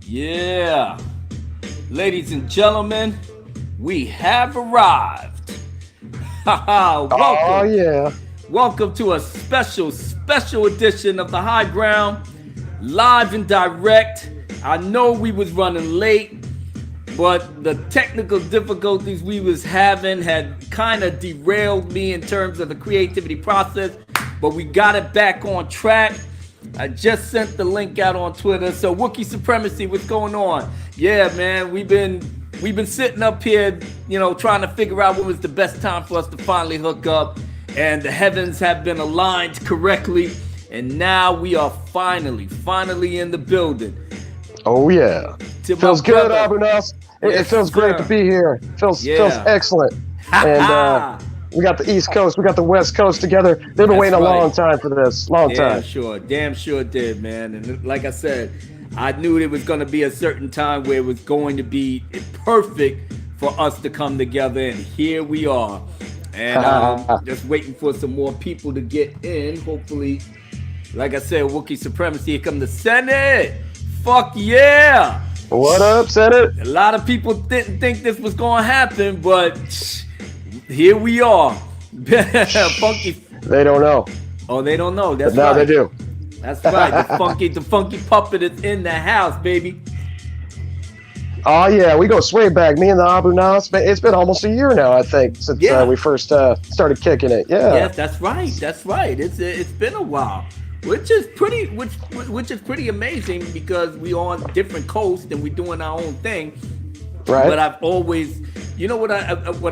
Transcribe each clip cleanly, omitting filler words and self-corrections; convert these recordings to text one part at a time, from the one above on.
Yeah, ladies and gentlemen, we have arrived. Haha, Oh welcome. yeah. Welcome to a special edition of the High Ground, live and direct. I know we was running late, but the technical difficulties we was having had kind of derailed me in terms of the creativity process, but we got it back on track. I just sent the link out on Twitter. So Wookiee Supremacy, what's going on? Yeah, man, we've been sitting up here, trying to figure out when was the best time for us to finally hook up, and the heavens have been aligned correctly, and now we are finally in the building. Oh yeah. To my Feels good, brother. Abunas. It Yes, feels great to sir. be here. Feels Yeah. excellent. Ha And ha. we got the East Coast, we got the West Coast together. They've been That's waiting a long right. time for this. Long Damn time. sure. Damn sure did, man. And like I said, I knew there was going to be a certain time where it was going to be perfect for us to come together, and here we are. And just waiting for some more people to get in. Hopefully, like I said, Wookiee Supremacy, here come the Senate. Fuck yeah. What up, Senate? A lot of people didn't think this was going to happen, but here we are. Funky. They don't know. Oh, they don't know. That's But now right. they do. That's right. The funky puppet is in the house, baby. Oh yeah, we go way back. Me and the Abunas. It's been almost a year now, I think, since Yeah. we first started kicking it. Yeah. Yes, that's right. That's right. It's been a while, which is pretty amazing because we on different coasts and we doing our own thing. Right. But I've always, what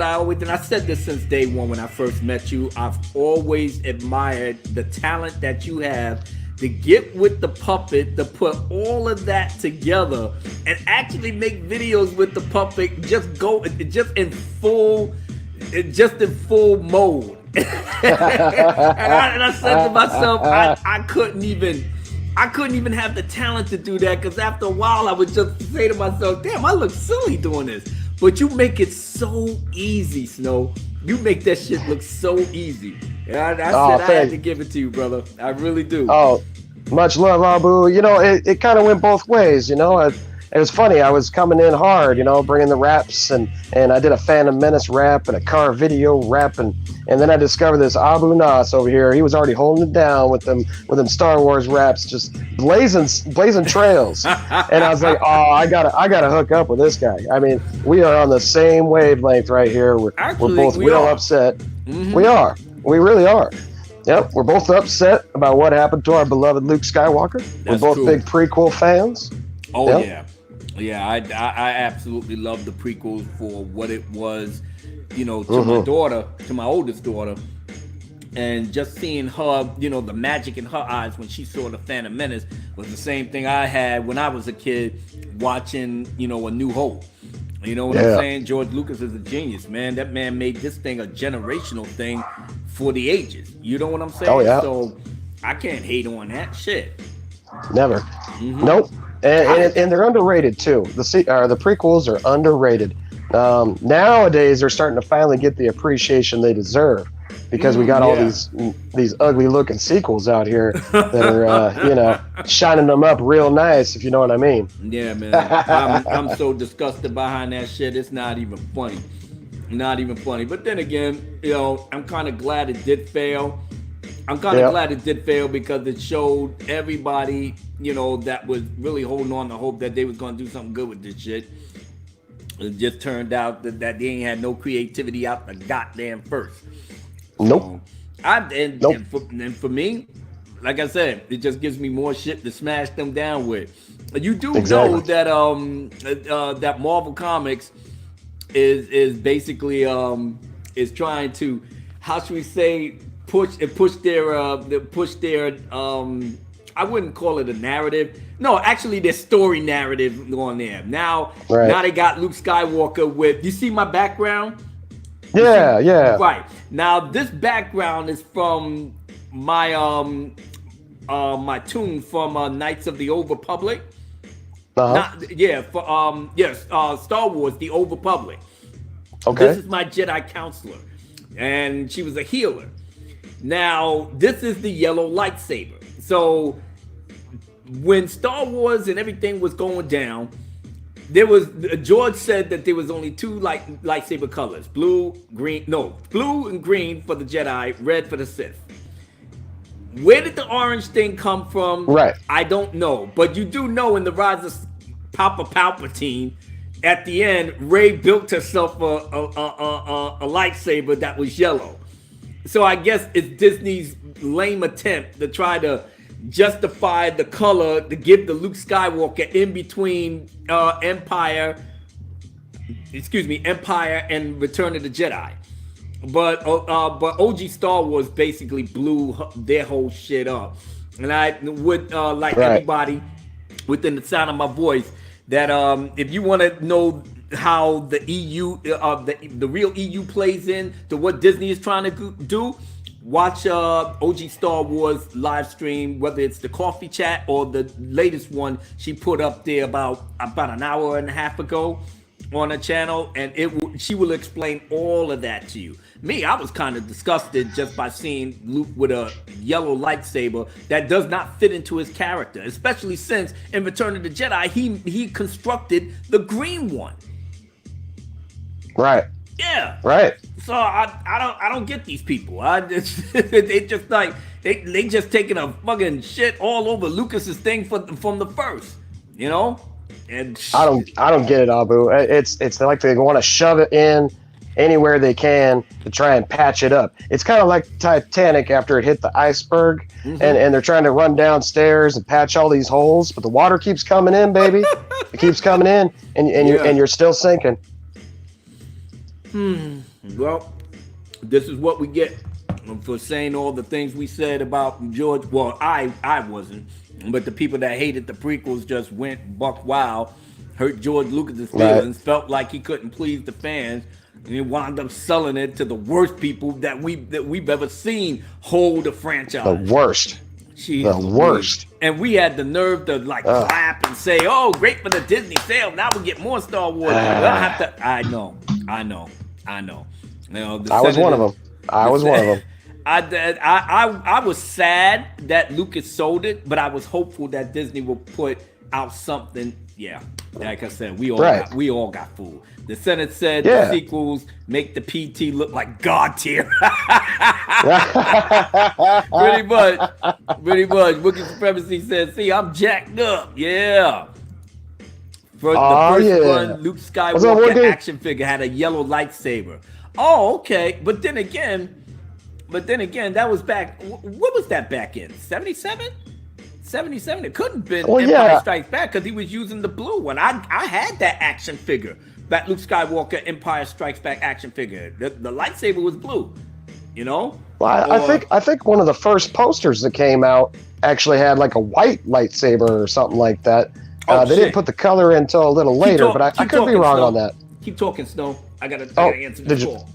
I always, and I said this since day one when I first met you. I've always admired the talent that you have to get with the puppet, to put all of that together, and actually make videos with the puppet. Just in full mode. And I said to myself, I couldn't even have the talent to do that, because after a while I would just say to myself, damn, I look silly doing this. But you make it so easy, Snow. You make that shit look so easy. And I said I had thanks. to give it to you, brother. I really do. Oh, much love, Abu. It kind of went both ways. It was funny. I was coming in hard, bringing the raps, and I did a Phantom Menace rap and a car video rap, and then I discovered this Abu Nas over here. He was already holding it down with them Star Wars raps, just blazing trails. And I was like, oh, I gotta hook up with this guy. I mean, we are on the same wavelength right here. We're Actually, both we real are. upset. Mhm. We are. We really are. Yep, we're both upset about what happened to our beloved Luke Skywalker. We're That's both true. big prequel fans. Oh Yep. yeah. I absolutely love the prequels for what it was, to my Mhm. daughter, to my oldest daughter, and just seeing her, the magic in her eyes when she saw the Phantom Menace was the same thing I had when I was a kid watching, A New Hope. You know what I'm Yeah. saying? George Lucas is a genius, man. That man made this thing a generational thing for the ages. You know what I'm saying? Oh, yeah. So I can't hate on that shit. Never. Mhm. Nope. And they're underrated too. The prequels are underrated. Nowadays, they're starting to finally get the appreciation they deserve, because we got all yeah. these ugly looking sequels out here that are shining them up real nice, if you know what I mean. Yeah, man. I'm so disgusted behind that shit. It's not even funny. Not even funny. But then again, I'm kind of glad it did fail. I'm kind of Yep. glad it did fail because it showed everybody, that was really holding on to hope that they was going to do something good with this shit. It just turned out that they ain't had no creativity out the goddamn first. Nope. So, Nope. and for me, like I said, it just gives me more shit to smash them down with. You do Exactly. know that that Marvel Comics is basically is trying to, how should we say, push their I wouldn't call it a narrative. No, actually their story narrative on there. Now Right. now they got Luke Skywalker with, you see my background? Yeah. Yeah. Right. Now this background is from my my tune from Knights of the Old Republic. Uh-huh. Not, yeah, for Star Wars, the Old Republic. Okay. This is my Jedi counselor, and she was a healer. Now, this is the yellow lightsaber. So when Star Wars and everything was going down, there was George said that there was only two lightsaber colors: blue and green for the Jedi, red for the Sith. Where did the orange thing come from? Right. I don't know, but you do know in the Rise of Papa Palpatine, at the end, Rey built herself a lightsaber that was yellow. So I guess it's Disney's lame attempt to try to justify the color to give the Luke Skywalker in between Empire and Return of the Jedi. But OG Star Wars basically blew their whole shit up. And I would like everybody within the sound of my voice that if you want to know how the EU, the real EU plays in to what Disney is trying to do, watch OG Star Wars live stream, whether it's the coffee chat or the latest one she put up there about an hour and a half ago on her channel, and she will explain all of that to you. Me, I was kind of disgusted just by seeing Luke with a yellow lightsaber that does not fit into his character, especially since in Return of the Jedi he constructed the green one. Right. Yeah. Right. So I don't get these people. They just like they just taking a fucking shit all over Lucas's thing from the first, you know. And I don't get it, Abu. It's like they want to shove it in anywhere they can to try and patch it up. It's kind of like Titanic after it hit the iceberg, and they're trying to run downstairs and patch all these holes, but the water keeps coming in, baby. It keeps coming in, and you're still sinking. Well, this is what we get for saying all the things we said about George. Well, I wasn't, but the people that hated the prequels just went buck wild, hurt George Lucas's feelings, felt like he couldn't please the fans, and he wound up selling it to the worst people that we've ever seen hold a franchise. The worst. Jeez, the worst. And we had the nerve to clap and say, "Oh, great for the Disney sale! Now we get more Star Wars." We don't have to. I know. You know, I was one of them. I was sad that Lucas sold it, but I was hopeful that Disney will put out something. Yeah, like I said, we all got fooled. The Senate said the sequels make the PT look like God tier. Pretty much. Wookiee Supremacy says, "See, I'm jacked up." Yeah. For the first one, Luke Skywalker action figure had a yellow lightsaber. Oh, okay. But then again, that was back. What was that back in? 77? 77? It couldn't have been Empire Strikes Back because he was using the blue one. I had that action figure. That Luke Skywalker Empire Strikes Back action figure. The lightsaber was blue. You know? Well, I think one of the first posters that came out actually had like a white lightsaber or something like that. They didn't put the color in until a little later, but I could be wrong on that. Keep talking, Snow. I gotta answer the call.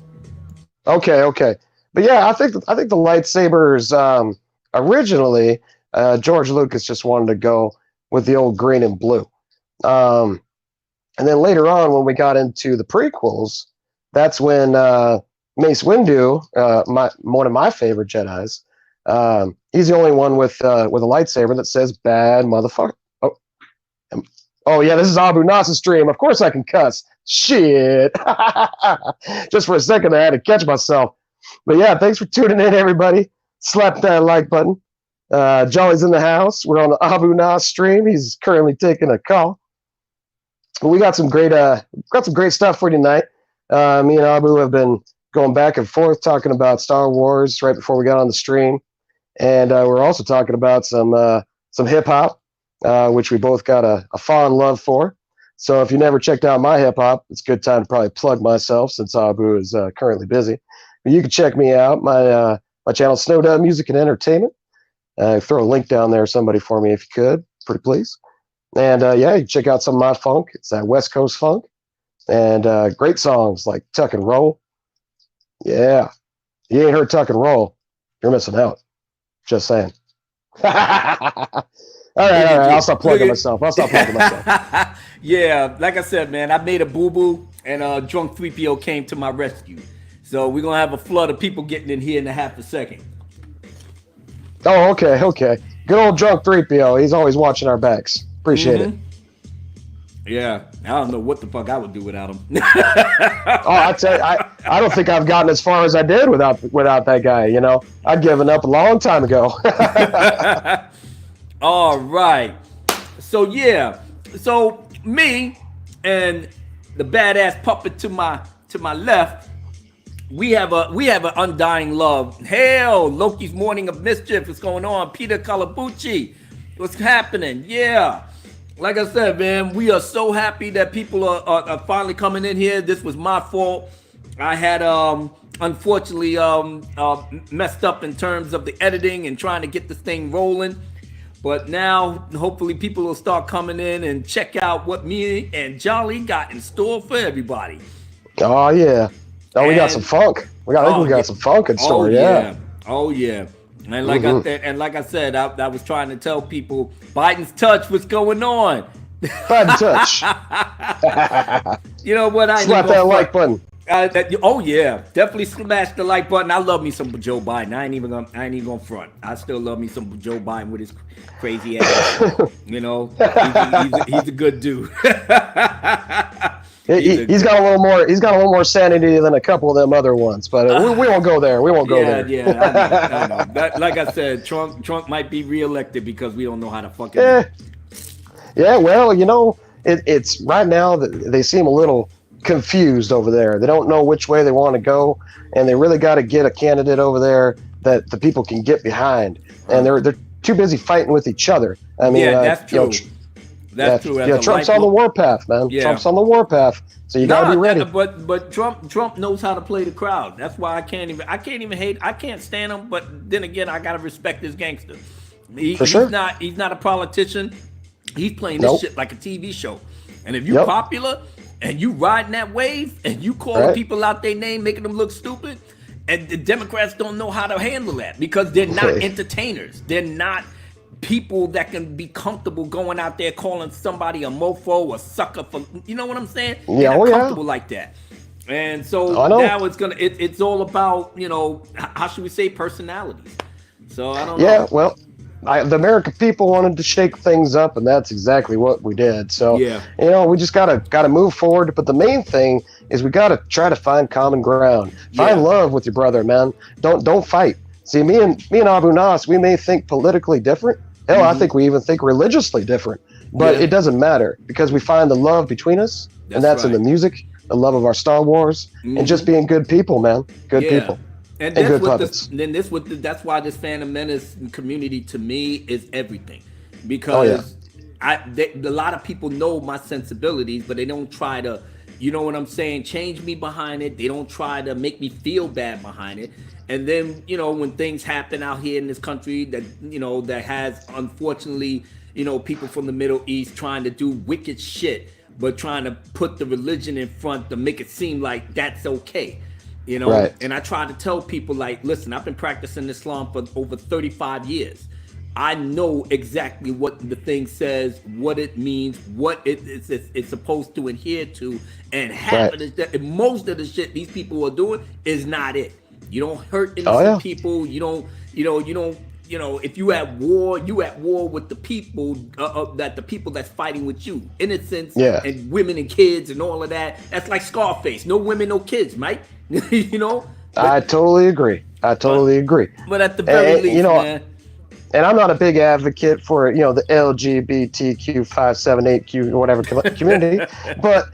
Okay. But yeah, I think the lightsabers originally George Lucas just wanted to go with the old green and blue. And then later on, when we got into the prequels, that's when Mace Windu, one of my favorite Jedis, he's the only one with a lightsaber that says "bad motherfucker." Oh yeah, this is Abu Nas's stream. Of course I can cuss. Shit. Just for a second, I had to catch myself. But yeah, thanks for tuning in, everybody. Slap that like button. Jolly's in the house. We're on the Abu Nas stream. He's currently taking a call. But we got some great stuff for tonight. Me and Abu have been going back and forth talking about Star Wars right before we got on the stream, and we're also talking about some hip hop. Which we both got a fond love for. So if you never checked out my hip hop, it's a good time to probably plug myself since Abu is currently busy. But you can check me out. My channel, Snowdub Music and Entertainment. Throw a link down there, somebody, for me if you could, pretty please. And you can check out some of my funk. It's that West Coast funk, and great songs like Tuck and Roll. Yeah, you ain't heard Tuck and Roll, you're missing out. Just saying. All right. I'll stop plugging myself. Yeah, like I said, man, I made a boo-boo, and Drunk 3PO came to my rescue. So we're going to have a flood of people getting in here in a half a second. Oh, okay. Good old drunk 3PO. He's always watching our backs. Appreciate it. Yeah, I don't know what the fuck I would do without him. Oh, I tell you, I don't think I've gotten as far as I did without that guy. You know, I'd given up a long time ago. All right. So yeah. So me and the badass puppet to my left, we have an undying love. Hell, Loki's Morning of Mischief is going on. Peter Calabucci, what's happening? Yeah. Like I said, man, we are so happy that people are finally coming in here. This was my fault. I had unfortunately messed up in terms of the editing and trying to get this thing rolling. But now, hopefully, people will start coming in and check out what me and Jolly got in store for everybody. Oh yeah. Oh, we got some funk. We got some funk in store. Yeah. Oh yeah. And like I said, I was trying to tell people Biden's touch, what's going on? Biden touch. You know what? Slap that like button. Oh yeah, definitely smash the like button. I love me some Joe Biden. I ain't even gonna front. I still love me some Joe Biden with his crazy ass. You know, he's a good dude. He's got a little more. He's got a little more sanity than a couple of them other ones. But we won't go there. We won't go there. Yeah, I know. Like I said, Trump might be reelected because we don't know how to fucking. Yeah. Well, you know, it's right now that they seem a little confused over there. They don't know which way they want to go, and they really got to get a candidate over there that the people can get behind. And they're too busy fighting with each other. I mean, that's true. That's true. Yeah, Trump's on the warpath, man. Yeah. Trump's on the warpath, so you gotta be ready. But Trump knows how to play the crowd. That's why I can't stand him. But then again, I gotta respect this gangster. He's not a politician. He's playing this shit like a TV show. And if you're popular and you riding that wave and you calling people out their name, making them look stupid, and the Democrats don't know how to handle that because they're not entertainers. They're not people that can be comfortable going out there calling somebody a mofo or sucker for, you know what I'm saying? Yeah, they're not comfortable like that. And so now it's all about, you know, how should we say, personalities. So I don't know. Yeah, well, the American people wanted to shake things up, and that's exactly what we did. So, you know, we just gotta move forward. But the main thing is we gotta try to find common ground. Find love with your brother, man. Don't fight. See, me and Abu Nas, we may think politically different. Hell, I think we even think religiously different. But it doesn't matter because we find the love between us, and that's in the music, the love of our Star Wars, and just being good people, man. Good people. And that's that's why this Phantom Menace community to me is everything, because a lot of people know my sensibilities, but they don't try to, you know what I'm saying, change me behind it. They don't try to make me feel bad behind it. And then, you know, when things happen out here in this country that, you know, that has unfortunately, you know, people from the Middle East trying to do wicked shit, but trying to put the religion in front to make it seem like that's okay. You know, and I try to tell people, like, listen, I've been practicing Islam for over 35 years. I know exactly what the thing says, what it means, what it's supposed to adhere to, and half of the most of the shit these people are doing is not it. You don't hurt innocent people. You don't. If you at war, you at war with the people the people that's fighting with you. Innocents and women and kids and all of that. That's like Scarface. No women, no kids, Mike. You know. I totally agree. But at the very least, man. And I'm not a big advocate for, you know, the LGBTQ578Q or whatever community, but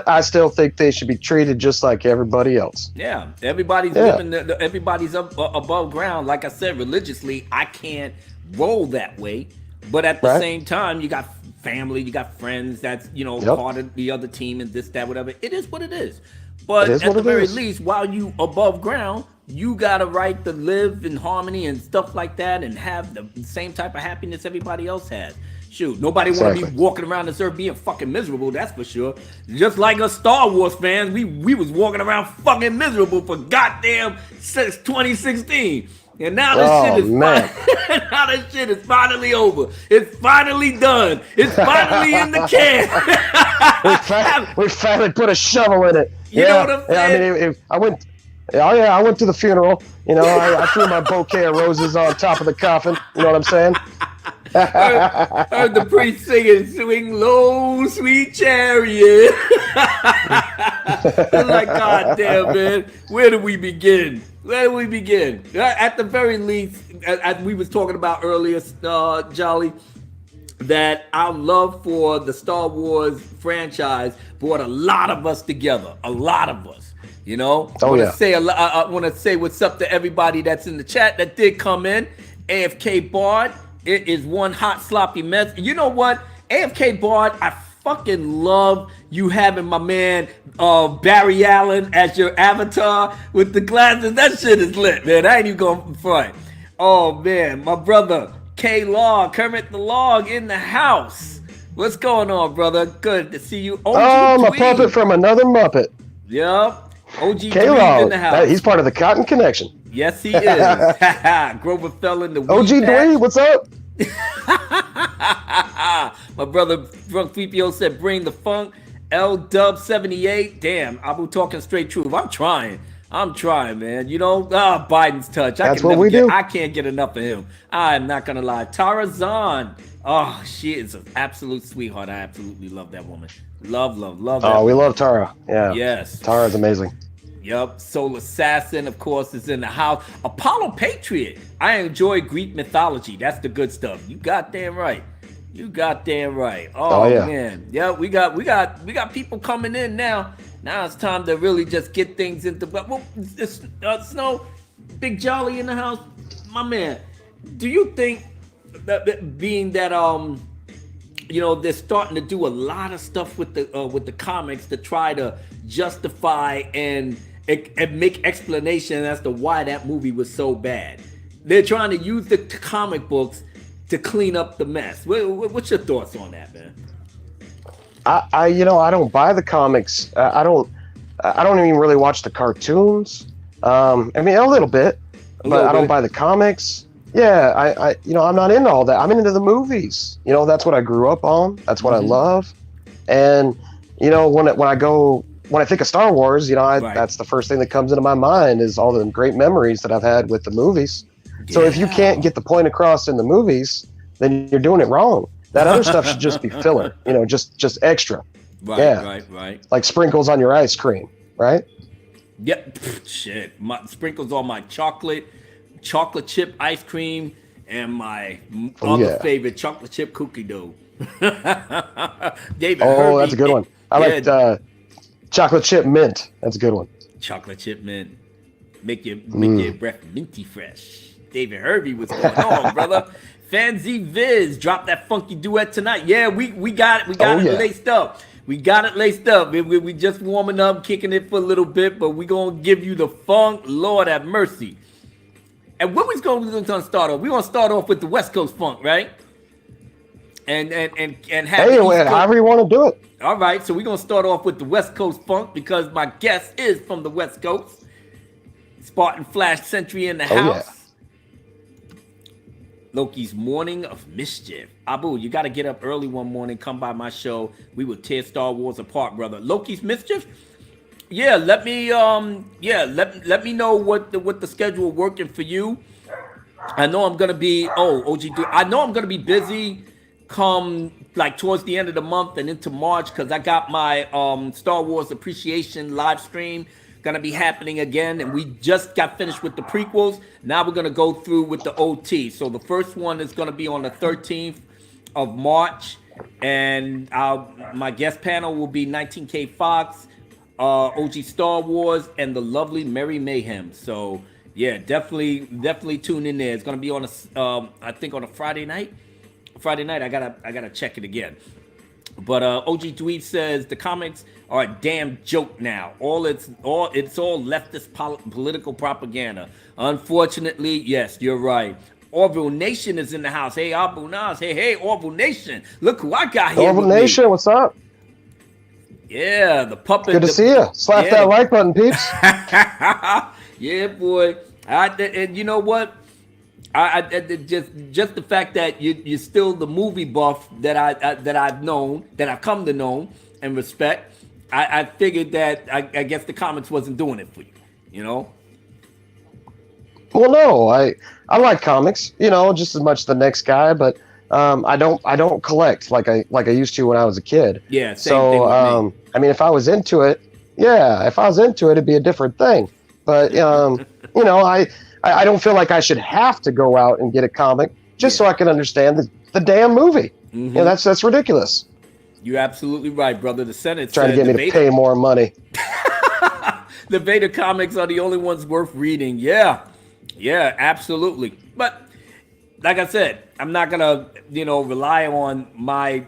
I still think they should be treated just like everybody else. Yeah, everybody's living. Everybody's up above ground. Like I said, religiously, I can't roll that way. But at the same time, you got family, you got friends that's, you know, part of the other team and this, that, whatever. It is what it is. But at the very least, while you above ground, you got a right to live in harmony and stuff like that and have the same type of happiness everybody else has. Shoot, nobody want to be walking around this earth being fucking miserable, that's for sure. Just like us Star Wars fans, we was walking around fucking miserable for goddamn since 2016. And now now this shit is finally over. It's finally done. It's finally in the can. we finally put a shovel in it. You know what I'm saying? I mean, Oh yeah, I went to the funeral. You know, I threw my bouquet of roses on top of the coffin. You know what I'm saying? Heard the priest singing, "Swing low, sweet chariot." Like, God damn, man. Where do we begin? Where do we begin? At the very least, as we was talking about earlier, Jolly, that our love for the Star Wars franchise brought a lot of us together. A lot of us. You know, Oh yeah. I want to say what's up to everybody that's in the chat that did come in. AFK Bard, it is one hot sloppy mess. You know what, AFK Bard, I fucking love you having my man Barry Allen as your avatar with the glasses. That shit is lit, man. I ain't even going front. Oh man, my brother K Log, Kermit the Log in the house. What's going on, brother? Good to see you. Oh, I'm a puppet from another Muppet. Yep. OG K-Log, in the house. he's part of the Cotton Connection. Yes, he is. Grover fell in the OG Dwayne, what's up? My brother Drunk 3PO said, "Bring the funk." L Dub 78. Damn, Abu talking straight truth. I'm trying, man. You know, Biden's touch. That's what we do. I can't get enough of him. I'm not gonna lie. Tara Zahn. Oh, she is an absolute sweetheart. I absolutely love that woman. Love that. Oh, we love Tara. Yeah. Yes. Tara's amazing. Yep. Soul Assassin, of course, is in the house. Apollo Patriot. I enjoy Greek mythology. That's the good stuff. You goddamn right. Oh yeah. Man. Yeah, we got people coming in now. Now it's time to really just get things into. Well, Snow, Big Jolly in the house, my man. Do you think that being that you know, they're starting to do a lot of stuff with the comics to try to justify and make explanation as to why that movie was so bad. They're trying to use the comic books to clean up the mess. What's your thoughts on that, man? I don't buy the comics. I don't even really watch the cartoons. I mean, a little bit, but I don't buy the comics. Yeah, I'm not into all that. I'm into the movies. You know, that's what I grew up on. That's what I love. And you know, when I think of Star Wars, you know, that's the first thing that comes into my mind is all the great memories that I've had with the movies. Yeah. So if you can't get the point across in the movies, then you're doing it wrong. That other stuff should just be filler. You know, just extra. Right. Like sprinkles on your ice cream, right? Yep. Shit. Sprinkles on my chocolate chip ice cream and my other favorite chocolate chip cookie dough. David Herbie, that's a good one. I like chocolate chip mint. That's a good one. Chocolate chip mint. Make your breath minty fresh. David Herbie, what's going on, brother? Fancy Viz, drop that funky duet tonight. Yeah, we got it. Laced up. We got it laced up. We just warming up, kicking it for a little bit, but we gonna give you the funk. Lord have mercy. And what we're going to start off? We're going to start off with the West Coast funk, right? And have however you want to do it. All right, so we're going to start off with the West Coast funk because my guest is from the West Coast. Spartan Flash Sentry in the house. Yeah. Loki's Morning of Mischief. Abu, you got to get up early one morning, come by my show. We will tear Star Wars apart, brother. Loki's Mischief? Yeah, let me let me know what the schedule working for you. I know I'm gonna be I know I'm gonna be busy come like towards the end of the month and into March because I got my Star Wars appreciation live stream gonna be happening again, and we just got finished with the prequels. Now we're gonna go through with the OT. So the first one is gonna be on the 13th of March, and my guest panel will be 19K Fox, OG Star Wars, and the lovely Mary Mayhem. So yeah, definitely tune in there. It's gonna be on I think on a Friday night. I gotta check it again. But OG Dweeb says the comics are a damn joke now. It's all leftist political propaganda. Unfortunately, yes, you're right. Orville Nation is in the house. Hey, Abu Nas. Hey, Orville Nation. Look who I got here. Orville Nation, what's up? Yeah, the puppet. Good to see you. Slap that like button, peeps. Yeah, boy. And you know what? I just the fact that you're still the movie buff that I've come to know and respect. I figured that I guess the comics wasn't doing it for you. You know, Well, no, I like comics, you know, just as much as the next guy, but I don't collect like I used to when I was a kid. Yeah, same So thing with me. I mean, if I was into it, yeah, if I was into it, it'd be a different thing. But you know, I don't feel like I should have to go out and get a comic just so I can understand the damn movie. You know, that's ridiculous. You're absolutely right, brother. The Senate Trying to said get me to pay more money. the Vader comics are the only ones worth reading. Yeah, yeah, absolutely. But like I said, I'm not gonna, rely on my,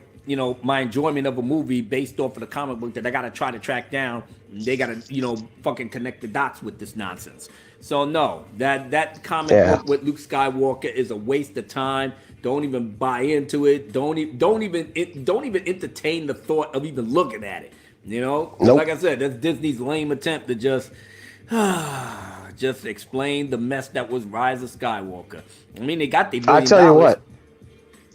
my enjoyment of a movie based off of the comic book that I gotta try to track down. They gotta, fucking connect the dots with this nonsense. So no, that comic book with Luke Skywalker is a waste of time. Don't even buy into it. Don't even entertain the thought of even looking at it. Nope. Like I said, that's Disney's lame attempt to just explain the mess that was Rise of Skywalker. I mean, they got the $1 billion. I tell you what.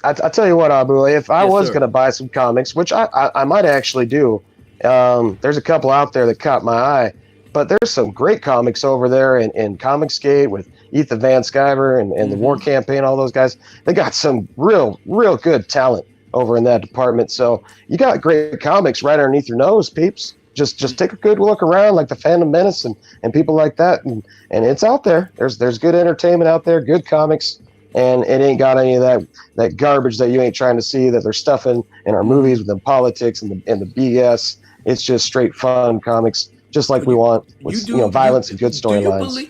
I tell you what, Abu. If I was sir. going to buy some comics, which I might actually do, there's a couple out there that caught my eye. But there's some great comics over there in Comicsgate with Ethan Van Sciver and the War Campaign, all those guys. They got some real good talent over in that department. So you got great comics right underneath your nose, peeps. Just take a good look around, like the Phantom Menace and people like that, and it's out there. There's good entertainment out there, good comics, and it ain't got any of that garbage that you ain't trying to see that they're stuffing in our movies with the politics and the BS. It's just straight fun comics, just like we want with violence and good storylines.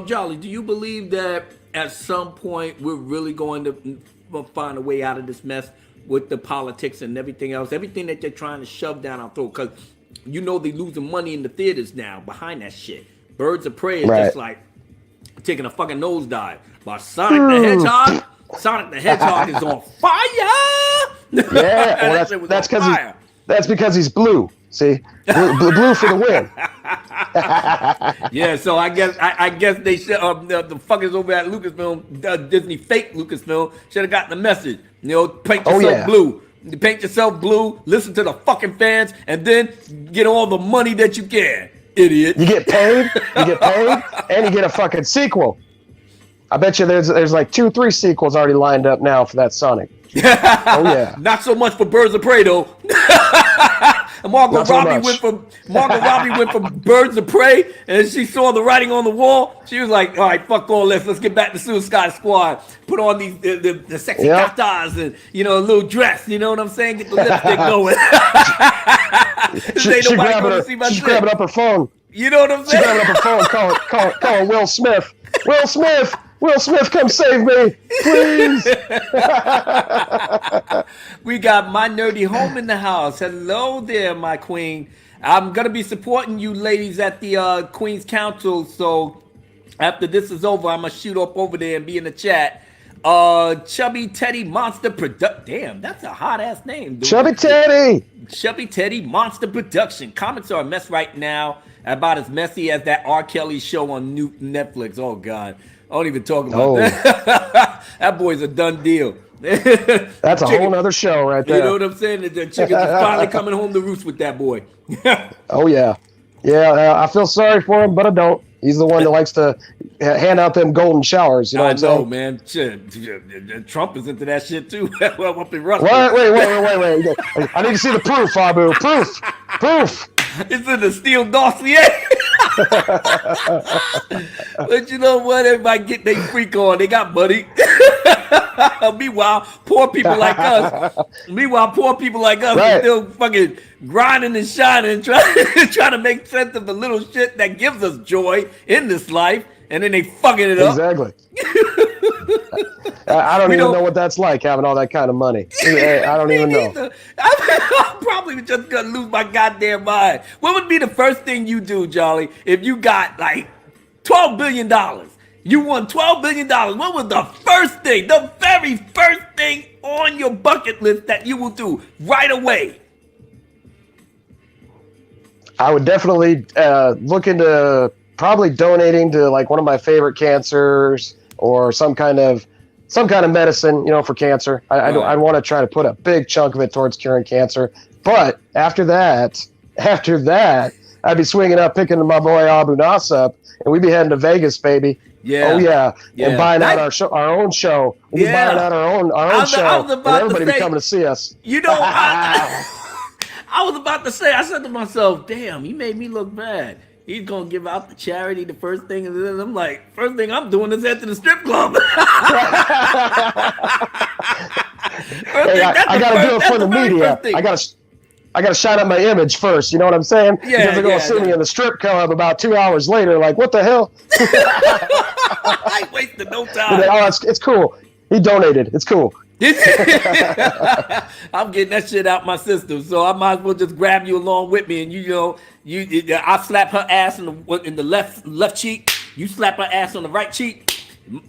Jolly, do you believe that at some point we're really going to find a way out of this mess with the politics and everything else, everything that they're trying to shove down our throat? Because they're losing money in the theaters now behind that shit. Birds of Prey is just like taking a fucking nosedive. But Sonic the Hedgehog is on fire. Yeah, well, that's because he's blue. See, blue for the win. Yeah, so I guess they should the fuckers over at Lucasfilm, Disney fake Lucasfilm, should have gotten the message. Paint yourself blue. Paint yourself blue. Listen to the fucking fans, and then get all the money that you can. Idiot. You get paid, and you get a fucking sequel. I bet you there's like 2-3 sequels already lined up now for that Sonic. Oh yeah. Not so much for Birds of Prey though. Margot Robbie went from Birds of Prey, and she saw the writing on the wall. She was like, "All right, fuck all this. Let's get back to Suicide Squad. Put on these the sexy tatas and a little dress. You know what I'm saying? Get the lipstick going." She's grabbing up her phone. You know what I'm saying? She's grabbing up her phone, calling Will Smith. Will Smith, come save me, please. We got My Nerdy Home in the house. Hello there, my queen. I'm going to be supporting you ladies at the Queen's Council. So after this is over, I'm going to shoot up over there and be in the chat. Chubby Teddy Monster Damn, that's a hot-ass name, dude. Chubby Teddy Monster Production. Comics are a mess right now. About as messy as that R. Kelly show on Netflix. Oh, God. I don't even talk about that. That boy's a done deal. That's a whole nother show right there. You know what I'm saying? The chickens is finally coming home to roost with that boy. Oh, yeah. Yeah, I feel sorry for him, but I don't. He's the one that likes to hand out them golden showers. You know what I'm saying? Man. Shit. Trump is into that shit, too. Well, up in Russia. Wait. I need to see the proof, Abu. Proof. It's in the Steele dossier. But you know what? Everybody get their freak on. They got money. Meanwhile, poor people like us are still fucking grinding and shining, trying to make sense of the little shit that gives us joy in this life, and then they fucking it up. Exactly. I don't even know what that's like, having all that kind of money. I don't even know. I'm probably just gonna lose my goddamn mind. What would be the first thing you do, Jolly, if you got like $12 billion? You won $12 billion. What was the very first thing on your bucket list that you will do right away? I would definitely look into probably donating to like one of my favorite cancers or some kind of medicine, for cancer. I'd want to try to put a big chunk of it towards curing cancer. But after that, I'd be swinging up, picking my boy Abu Nas up, and we'd be heading to Vegas, baby. Yeah. Oh yeah, Yeah. and buying out our own show. We'd be Yeah. buying out our own I was show, about and to everybody be say- coming to see us. You know, I was about to say, I said to myself, damn, he made me look bad. He's gonna give out the charity the first thing, and then I'm like, first thing I'm doing is head to the strip club. Hey, I gotta do it for the media. I gotta shine up my image first. You know what I'm saying? Yeah, because they're gonna see me in the strip club about 2 hours later. Like, what the hell? I ain't wasting no time. Oh, it's cool. He donated. It's cool. I'm getting that shit out my system, so I might as well just grab you along with me, and I slap her ass in the left cheek. You slap her ass on the right cheek.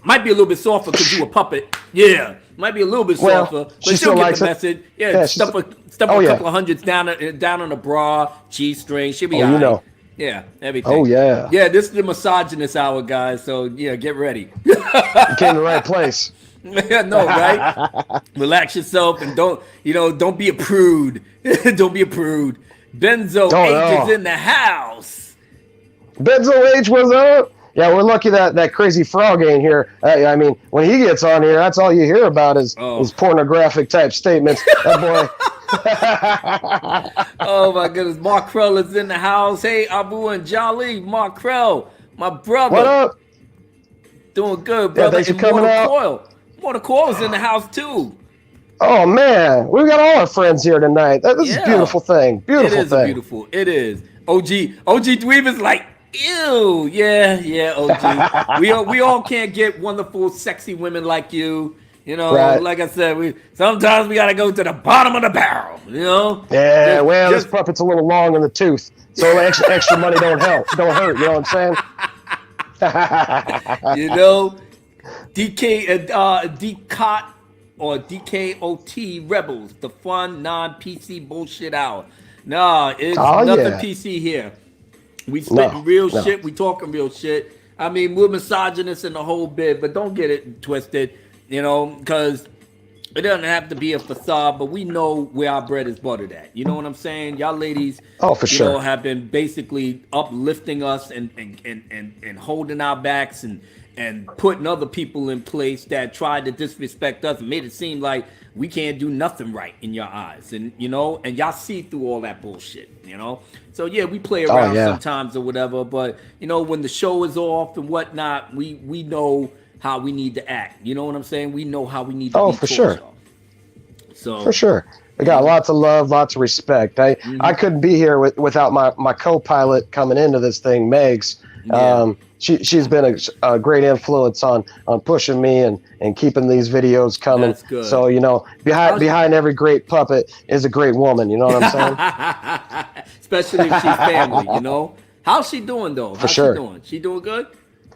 Might be a little bit softer because you a puppet. Yeah, might be a little bit softer, but she she'll still get likes the it. message. Yeah, Yeah, stuff a couple of hundreds down on the bra, G-string. She'll be you all right. know. Yeah, everything. Oh yeah. Yeah, this is the misogynist hour, guys. So yeah, get ready. You came to the right place. No, right? Relax yourself and don't be a prude. Don't be a prude. Benzo H is in the house. Benzo H was up. Yeah, we're lucky that crazy frog ain't here. I mean, when he gets on here, that's all you hear about is pornographic type statements. That boy. Oh my goodness, Mark Krell is in the house. Hey, Abu and Jolly, Mark Krell, my brother. What up? Doing good, brother. Thanks for coming out. Mortal Coil's in the house too. Oh man, we got all our friends here tonight. This is a beautiful thing. Beautiful thing. Beautiful. It is. OG Dweeb is like, ew. Yeah, OG. we all can't get wonderful, sexy women like you. You know, right. Like I said, sometimes we gotta go to the bottom of the barrel. You know. Yeah. This puppet's a little long in the tooth, so extra money don't hurt. You know what I'm saying? You know. DCOT or DKOT Rebels, the fun non-PC bullshit hour. Nah, it's nothing PC here. We spitting real shit. We talking real shit. I mean, we're misogynists in the whole bit, but don't get it twisted, because it doesn't have to be a facade, but we know where our bread is buttered at. You know what I'm saying? Y'all ladies, sure, have been basically uplifting us and holding our backs and putting other people in place that tried to disrespect us and made it seem like we can't do nothing right in your eyes. And, and y'all see through all that bullshit, So, yeah, we play around sometimes or whatever. But, when the show is off and whatnot, we know how we need to act. You know what I'm saying? We know how we need to be for sure. So for sure. We got lots of love, lots of respect. I couldn't be here without my co-pilot coming into this thing, Megs. Yeah. She's been a great influence on pushing me and keeping these videos coming. That's good. So, behind every great puppet is a great woman. You know what I'm saying? Especially if she's family, How's she doing, though? How's she doing? She doing good?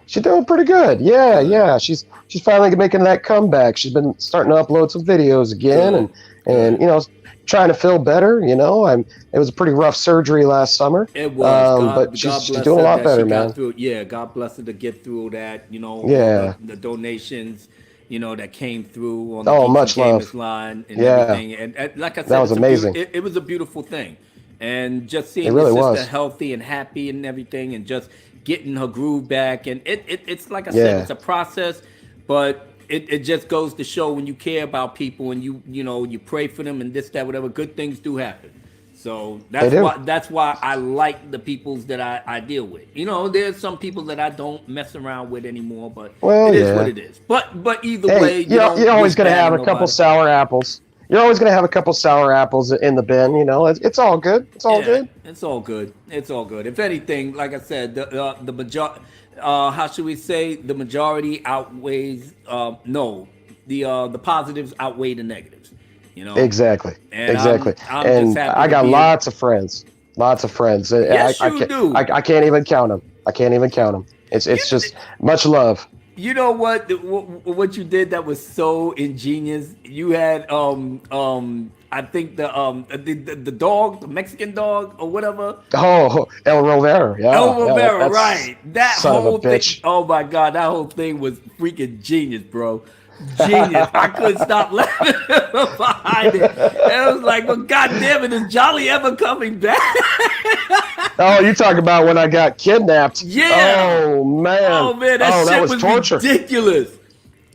She's doing pretty good. Yeah. She's finally making that comeback. She's been starting to upload some videos again and trying to feel better. It was a pretty rough surgery last summer. It was, but she's doing a lot better, man. God bless her to get through that. The donations, that came through on the much love line and everything. And like I said, that was amazing. It was a beautiful thing, and just seeing really your sister healthy and happy and everything, and just getting her groove back. And it's like I said, it's a process, but it just goes to show when you care about people and you pray for them and this, that, whatever, good things do happen. So that's why I like the peoples that I deal with. There's some people that I don't mess around with anymore, but it is what it is. But either way, you're always going to have a couple sour apples. You're always going to have a couple sour apples in the bin. It's all good. It's all good. It's all good. It's all good. If anything, like I said, the majority. How should we say? The majority outweighs. The positives outweigh the negatives. Exactly. And And I got lots of friends. Yes, you do. I can't even count them. It's just much love. You know what you did that was so ingenious? You had I think the dog, the Mexican dog or whatever. Oh, El Rovera. Yeah. El Rovera, right. That son whole of a thing. bitch. Oh my God, that whole thing was freaking genius, bro. Genius. I couldn't stop laughing behind it. And I was like, well, God damn it, is Jolly ever coming back? Oh, you talking about when I got kidnapped? Yeah. Oh man. Oh man, that shit was torture. ridiculous.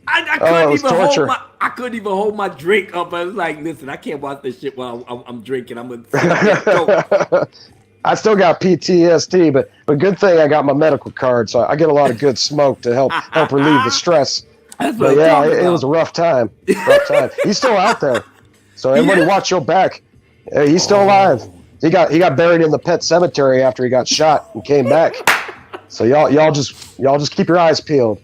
I couldn't even hold my drink up. I was like, listen, I can't watch this shit while I'm drinking. I'm gonna I still got PTSD, but good thing I got my medical card, so I get a lot of good smoke to help relieve the stress. That's what But yeah, about. it was a rough time. He's still out there, so everybody watch your back. He's still alive. He got buried in the pet cemetery after he got shot and came back. So y'all just keep your eyes peeled.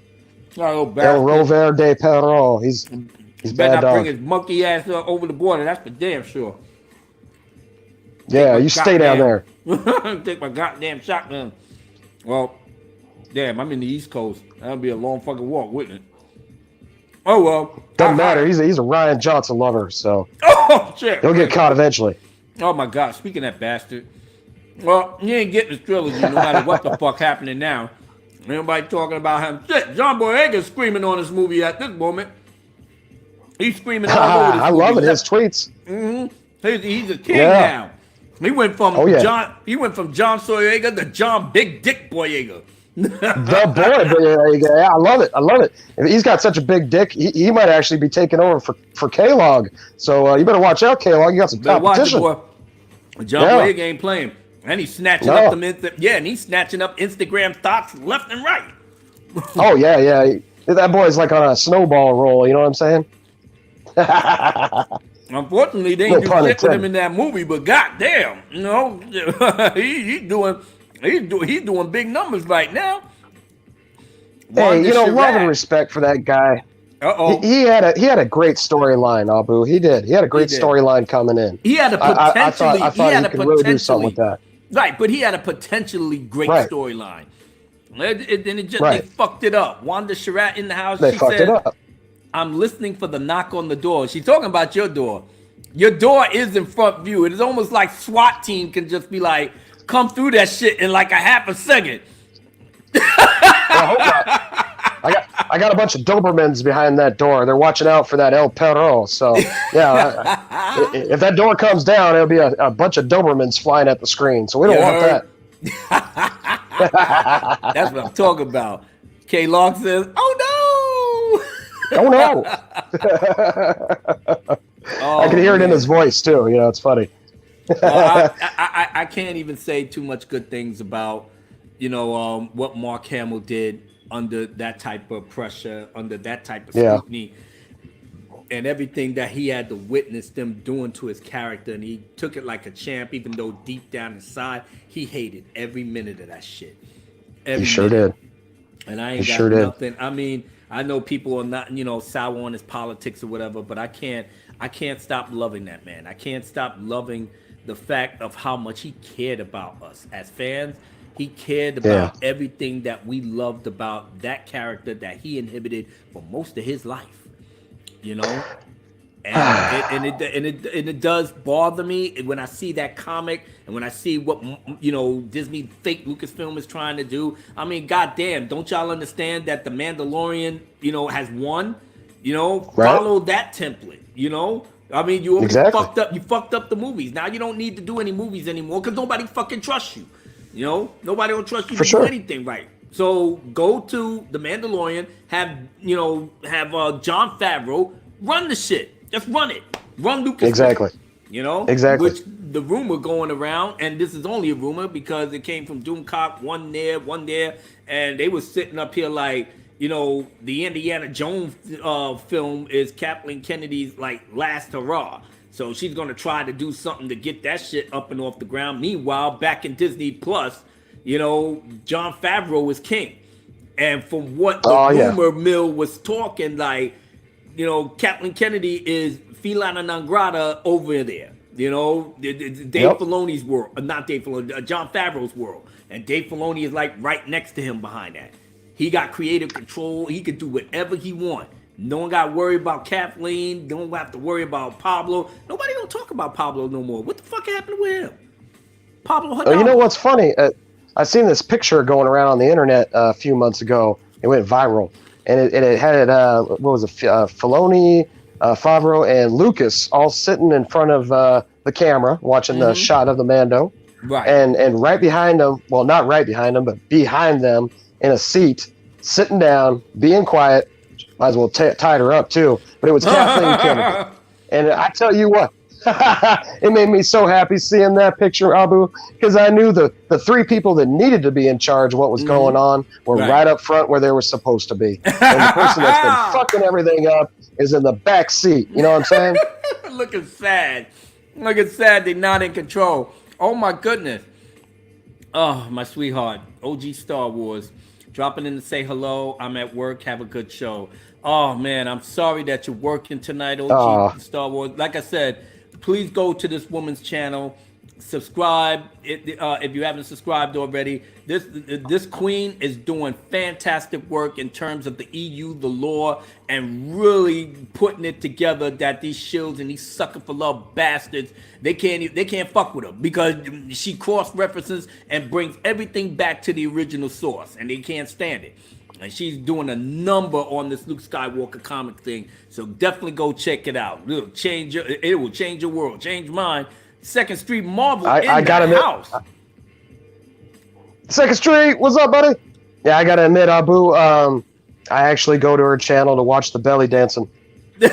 Oh, El Rover de Perro. He's better bad not dog. bring his monkey ass over the border. That's for damn sure. Yeah, you stay down there. Take my goddamn shotgun. Well, damn, I'm in the East Coast. That'll be a long fucking walk, wouldn't it? Oh well. Doesn't matter. He's a Ryan Johnson lover, so Oh shit. he'll get caught eventually. Oh my God! Speaking of that bastard, well, you ain't getting this trilogy no matter what the fuck happening now. Everybody talking about him. Shit, John Boyega's screaming on this movie at this moment. He's screaming all over this I movie. love it. His tweets. He's a king now. He went from yeah. John Boyega to John Big Dick Boyega. The boy, yeah, I love it. He's got such a big dick. He might actually be taking over for K-Log. So you better watch out, K-Log. You got some competition. Watch it, boy. John Boyega ain't playing, and he's snatching up them. And he's snatching up Instagram thoughts left and right. Oh yeah. That boy's like on a snowball roll. You know what I'm saying? Unfortunately, they ain't do shit with him in that movie, but goddamn, you know, he's doing big numbers right now. Hey, love and respect for that guy. He had a great storyline, Abu. He did. He had a great storyline coming in. He had a potentially. I thought he could really do something with that. Right, but he had a potentially great storyline. They fucked it up. Wanda Sharat in the house. They fucked it up. I'm listening for the knock on the door. She's talking about your door. Your door is in front view. It is almost like SWAT team can just be like, come through that shit in like a half a second. I got a bunch of Dobermans behind that door. They're watching out for that El Perro. So, yeah, if that door comes down, it'll be a bunch of Dobermans flying at the screen. So we don't want that. That's what I'm talking about. K-Log says, oh no! Oh no! I can hear it in his voice too. It's funny. I can't even say too much good things about what Mark Hamill did under that type of pressure, under that type of scrutiny, and everything that he had to witness them doing to his character, and he took it like a champ, even though deep down inside he hated every minute of that shit. He sure did. And I ain't got nothing. I mean, I know people are not, sour on his politics or whatever, but I can't stop loving that man. I can't stop loving the fact of how much he cared about us as fans. He cared about everything that we loved about that character that he inhibited for most of his life, And it does bother me when I see that comic and when I see what Disney fake Lucasfilm is trying to do. I mean, goddamn, don't y'all understand that the Mandalorian has won? Follow that template. I mean, you fucked up. You fucked up the movies. Now you don't need to do any movies anymore because nobody fucking trusts you. Nobody don't trust you to do anything right. So go to the Mandalorian. Have Jon Favreau run the shit. Just run it. Run Lucas. Exactly. Exactly. Which the rumor going around, and this is only a rumor because it came from Doomcock, one there, and they were sitting up here like, the Indiana Jones film is Kathleen Kennedy's like last hurrah. So she's gonna try to do something to get that shit up and off the ground. Meanwhile, back in Disney Plus, Jon Favreau is king. And from what the rumor mill was talking, like, Kathleen Kennedy is felina non grata over there. Dave Filoni's world, not Dave Filoni, Jon Favreau's world. And Dave Filoni is like right next to him behind that. He got creative control. He could do whatever he want. No one got to worry about Kathleen. Don't have to worry about Pablo. Nobody don't talk about Pablo no more. What the fuck happened with him? Pablo Hidalgo. You know what's funny? I seen this picture going around on the internet a few months ago. It went viral. and it had what was it? Filoni, Favreau, and Lucas all sitting in front of the camera watching the shot of the Mando. Right. And right behind them, well, not right behind them, but behind them in a seat, sitting down, being quiet. Might as well tied her up too. But it was Kathleen Kennedy. And I tell you what, it made me so happy seeing that picture, Abu, because I knew the three people that needed to be in charge of what was going on were right up front where they were supposed to be. And the person that's been fucking everything up is in the back seat. You know what I'm saying? Looking sad. Looking sad they're not in control. Oh, my goodness. Oh, my sweetheart. OG Star Wars. Dropping in to say hello. I'm at work. Have a good show. Oh, man, I'm sorry that you're working tonight, OG Star Wars. Like I said, please go to this woman's channel. Subscribe if you haven't subscribed already. This queen is doing fantastic work in terms of the EU, the lore, and really putting it together that these shills and these sucker for love bastards, they can't fuck with her because she cross references and brings everything back to the original source, and they can't stand it. And she's doing a number on this Luke Skywalker comic thing, so definitely go check it out. It will change your world, change mine. Second Street Marvel I gotta admit, house. Second Street, what's up, buddy? Yeah, I gotta admit, Abu, I actually go to her channel to watch the belly dancing. I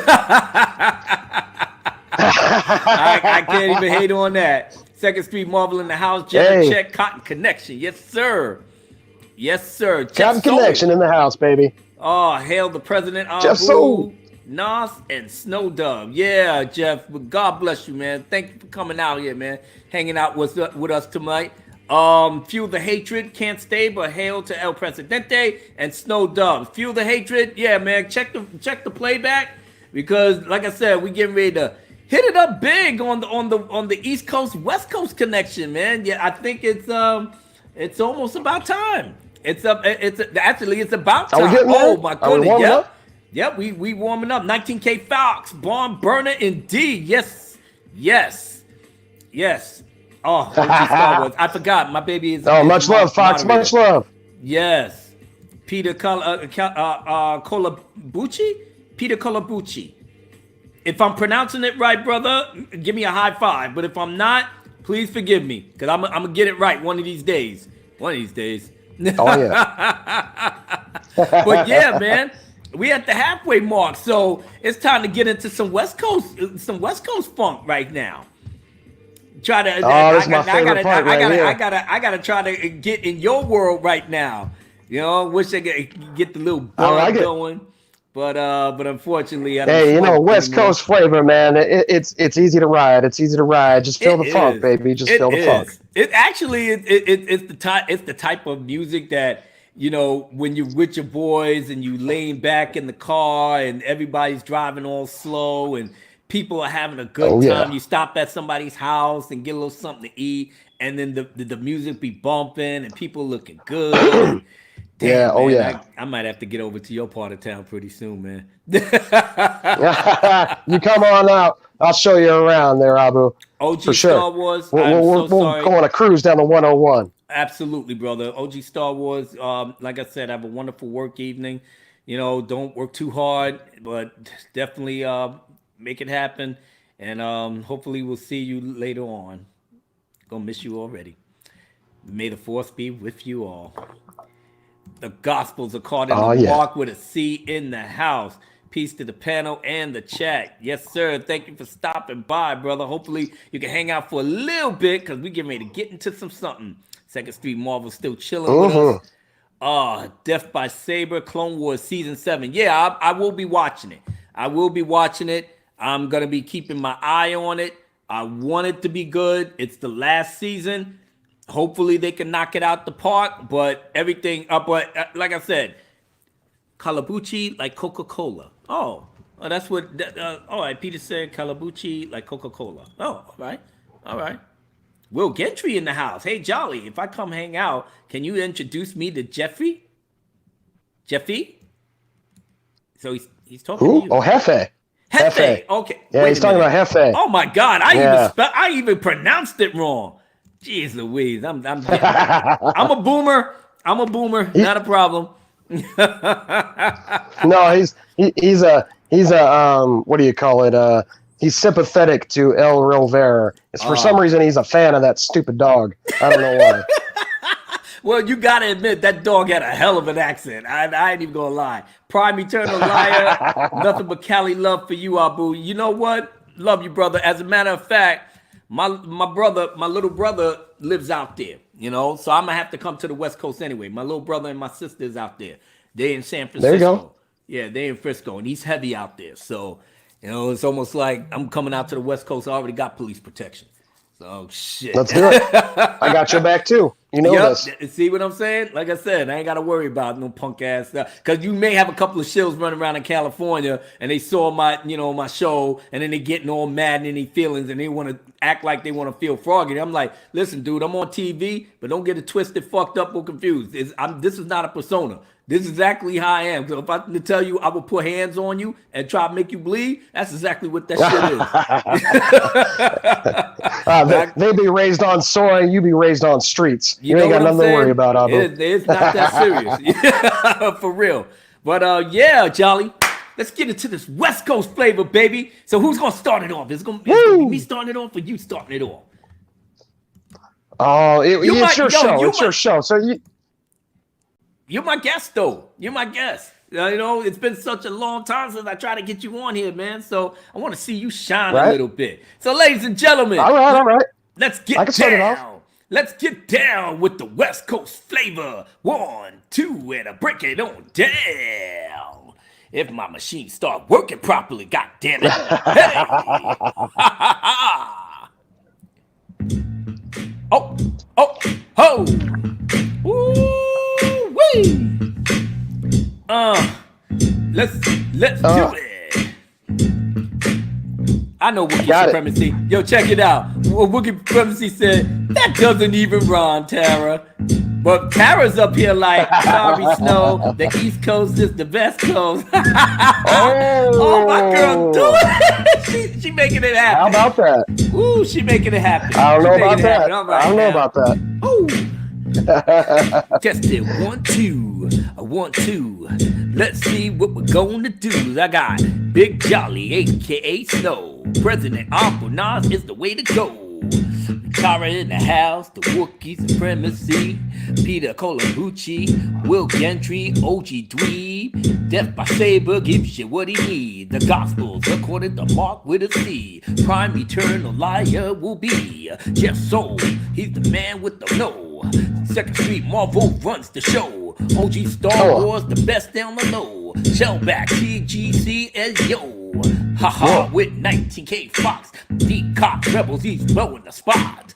can't even hate on that. Second Street Marvel in the house, Check Cotton Connection. Yes, sir. Yes, sir. Cotton Connection in the house, baby. Oh, hail the president, Abu, Nas, and Snow Dub. Yeah, Jeff. God bless you, man. Thank you for coming out here, man. Hanging out with us tonight. Fuel the Hatred, can't stay, but hail to El Presidente and Snow Dub. Fuel the Hatred. Yeah, man. Check the playback because, like I said, we getting ready to hit it up big on the East Coast West Coast connection, man. Yeah, I think it's almost about time. It's about time. Oh my goodness, yeah. Yep, we warming up. 19K Fox, Bomb Burner indeed. Yes. Oh, Star Wars. I forgot. My baby is. Oh, much love, Fox. Moderator. Much love. Yes. Peter Colabucci? Peter Colabucci. If I'm pronouncing it right, brother, give me a high five. But if I'm not, please forgive me. Because I'm going to get it right one of these days. Oh, yeah. But yeah, man. We at the halfway mark, so it's time to get into some West Coast funk right now. Try to. That's my favorite part right here. I gotta try to get in your world right now. You know, wish I could get the little buzz going, but unfortunately, I don't. Hey, you know, West Coast flavor, man. It's easy to ride. It's easy to ride. Just feel the funk, baby. Just feel the funk. It actually it's the type of music that. You know, when you're with your boys and you laying back in the car and everybody's driving all slow and people are having a good time. You stop at somebody's house and get a little something to eat, and then the music be bumping and people looking good. Damn, man, I might have to get over to your part of town pretty soon, man. You come on out. I'll show you around there, Abu. OG for Star sure. Wars. We'll go on a cruise down the 101. Absolutely, brother. OG Star Wars. Like I said, have a wonderful work evening. You know, don't work too hard, but definitely make it happen. And hopefully we'll see you later on. Gonna miss you already. May the force be with you all. The Gospels are caught in the walk with a C in the house. Peace to the panel and the chat. Yes, sir. Thank you for stopping by, brother. Hopefully you can hang out for a little bit because we getting ready to get into something. Second Street Marvel still chilling with us. Death by Saber, Clone Wars Season 7. Yeah, I will be watching it. I'm going to be keeping my eye on it. I want it to be good. It's the last season. Hopefully they can knock it out the park, but everything up. But like I said, Calabucci like Coca-Cola. Oh, that's what. All right, Peter said Calabucci like Coca-Cola. Oh, all right. Will Gentry in the house. Hey, Jolly, if I come hang out, can you introduce me to Jeffy? Jeffy? So he's talking to you. Oh, Hefe. Okay. Yeah, he's talking about Hefe. Oh my God, I even pronounced it wrong. Jeez Louise, I'm a boomer. Not a problem. No, he's a what do you call it? He's sympathetic to El Rivera. It's for some reason he's a fan of that stupid dog. I don't know why. Well, you gotta admit that dog had a hell of an accent. I ain't even gonna lie. Prime eternal liar. Nothing but Cali love for you, Abu. You know what? Love you, brother. As a matter of fact, my little brother lives out there. You know, so I'm gonna have to come to the West Coast anyway. My little brother and my sister is out there. They in San Francisco. There you go. Yeah, they in Frisco, and he's heavy out there. So, you know, it's almost like I'm coming out to the West Coast. I already got police protection. So shit. Let's do it. I got your back too. You know this. See what I'm saying? Like I said, I ain't got to worry about no punk ass stuff. Because you may have a couple of shills running around in California and they saw my show and then they getting all mad and any feelings and they want to act like they want to feel froggy. I'm like, listen, dude, I'm on TV, but don't get it twisted, fucked up, or confused. This is not a persona. This is exactly how I am. So if I to tell you I will put hands on you and try to make you bleed, that's exactly what that shit is. They be raised on soy, you be raised on streets. You ain't got nothing to worry about, Abu. It's not that serious. For real. But yeah, Jolly, let's get into this West Coast flavor, baby. So who's going to start it off? It's going to be me starting it off or you starting it off? Oh, it's your show. It's your show. So you're my guest, though. You're my guest. You know, it's been such a long time since I tried to get you on here, man. So I want to see you shine a little bit. So, ladies and gentlemen, all right. Let's get down. Let's get down with the West Coast flavor. 1, 2, and a break it on down. If my machine start working properly, God damn it. Hey. Oh, ho. Woo wee. Let's do it. I know Wookiee Supremacy. Yo, check it out. Wookiee Supremacy said, that doesn't even rhyme, Tara. But Tara's up here like, sorry, Snow. The East Coast is the best coast. Oh, my girl, do it. she making it happen. How about that? Ooh, she making it happen. I don't know about that. I don't know about that. Oh. Test it. 1, 2. 1, 2. Let's see what we're gonna do. I got Big Jolly, aka Snow. President Uncle Nas is the way to go. Tara in the house, the Wookiee Supremacy. Peter Colabucci, Will Gentry, OG Dweeb. Death by Saber gives you what he needs. The Gospels according to Mark with a C. Prime eternal liar will be Jeff Soul. He's the man with the no. Second Street Marvel runs the show. OG Star Wars, the best down the low. Shellback, TGC, and yo. Haha, with 19K Fox. Deep Cock Rebels, he's blowing the spot.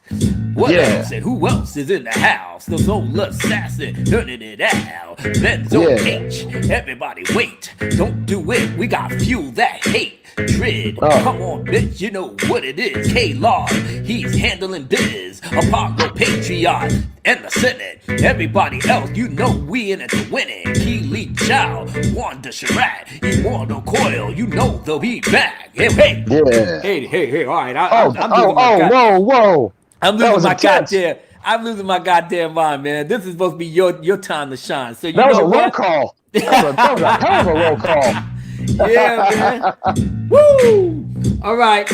What else? And who else is in the house? The Soul Assassin, turning it out. Benzo H, everybody wait. Don't do it, we got fuel that hate. Dread, come on, bitch, you know what it is. K-Log, he's handling biz. Apollo Patriot and the Senate. Everybody else, you know we in it to win it. Keely Chow, Wanda Sharat, Immortal Coil, you know they'll be back. Hey, hey, all right. Whoa. I'm losing my goddamn mind, man. This is supposed to be your time to shine. So that was a roll call. That was a hell of a roll call. Yeah, man. Woo! All right.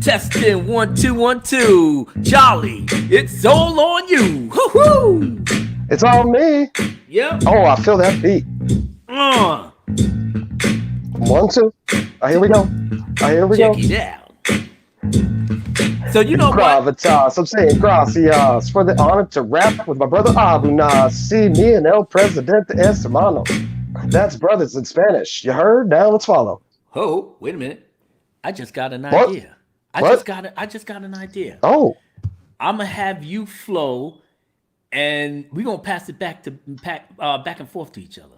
Testing 1, 2, 1, 2. Jolly, it's all on you. Woo-hoo! It's on me. Yep. Oh, I feel that beat. 1, 2. Here we go. Check it out. So you know Gravitas, I'm saying gracias for the honor to rap with my brother Abu Nas. See me and El Presidente Hermano. That's brothers in Spanish. You heard? Now let's follow. Oh, wait a minute. I just got an idea. I just got an idea. Oh. I'm gonna have you flow, and we're gonna pass it back and forth to each other,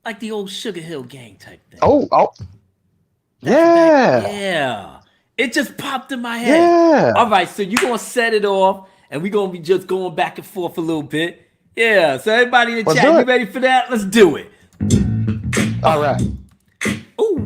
like the old Sugar Hill Gang type thing. Oh. Yeah. Yeah. It just popped in my head. Yeah. All right, so you're gonna set it off, and we're gonna be just going back and forth a little bit. Yeah. So everybody in the chat, you ready for that? Let's do it. All right. Ooh.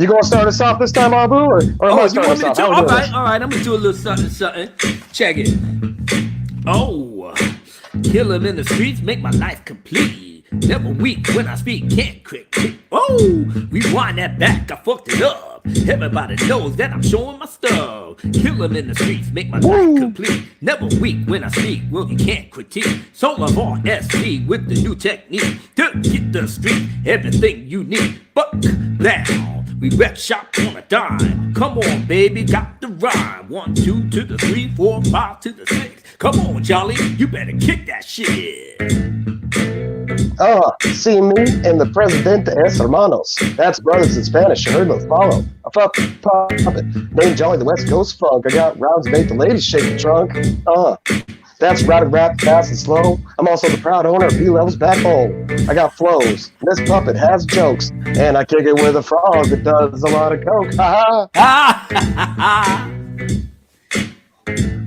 You gonna start us off this time, Abu, or am Oh, I you starting want us me to off? do? How we All doing right, this? all right. I'm gonna do a little something. Check it. Oh, kill him in the streets, make my life complete. Never weak when I speak, can't critique. Oh, rewind that back, I fucked it up. Everybody knows that I'm showing my stuff. Kill him in the streets, make my life complete. Never weak when I speak, well, you can't critique. Soul of RSC with the new technique. To get the street, everything you need. Buck down. We wreck shop on a dime. Come on, baby, got the rhyme. 1, 2 to the 3, 4, 5 to the 6. Come on, Jolly, you better kick that shit. See me and the Presidente es Hermanos. That's brothers in Spanish. You heard those follow. A puppet named Jolly the West Coast Funk. I got rounds to make the ladies shake the trunk. That's routed rap fast and slow. I'm also the proud owner of B-Levels back home. I got flows. This puppet has jokes. And I kick it with a frog that does a lot of coke. Ha ha.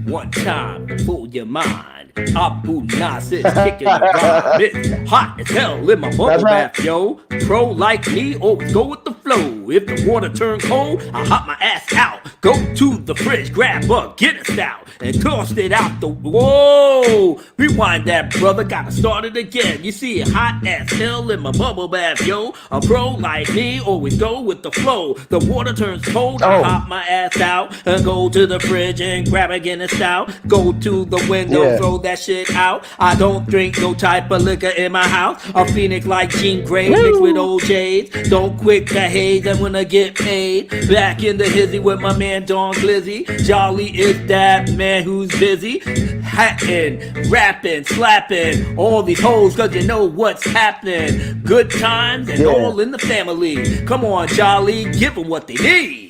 One time, fool your mind. Abu Nasir's kicking the rhyme. It's hot as hell in my bubble That's right. bath, yo. Pro like me, always go with the flow. If the water turn cold, I hop my ass out. Go to the fridge, grab a Guinness out, and toss it out the. Whoa! Rewind that, brother, gotta start it again. You see it hot as hell in my bubble bath, yo. A pro like me, always go with the flow. The water turns cold, I Oh. hop my ass out, and go to the fridge and grab a Guinness out. Go to the window, Yeah. throw that shit out. I don't drink no type of liquor in my house. A phoenix like Jean Grey mixed with old J's. Don't quit the haze and when I get paid. Back in the hizzy with my man Don Glizzy. Jolly is that man who's busy. Hatting, rapping, slapping all these hoes cause you know what's happening. Good times and Yeah. all in the family. Come on, Jolly, give them what they need.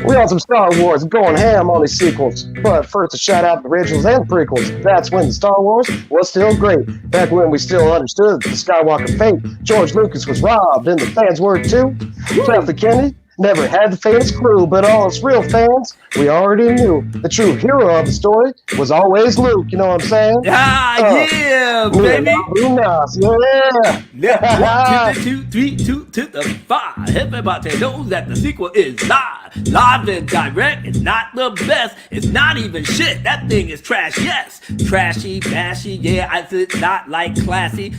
We on some Star Wars, going ham on these sequels. But first, a shout out to the originals and prequels. That's when the Star Wars was still great. Back when we still understood the Skywalker fate. George Lucas was robbed, and the fans were too. Kathleen Kennedy never had the faintest clue, but all us real fans, we already knew the true hero of the story was always Luke. You know what I'm saying? Yeah, baby. Yeah. Yeah, 1 to the 2, 3, 2 to the 5. Everybody knows that the sequel is live and direct. It's not the best. It's not even shit. That thing is trash. Yes, trashy, bashy. Yeah, I said not like classy.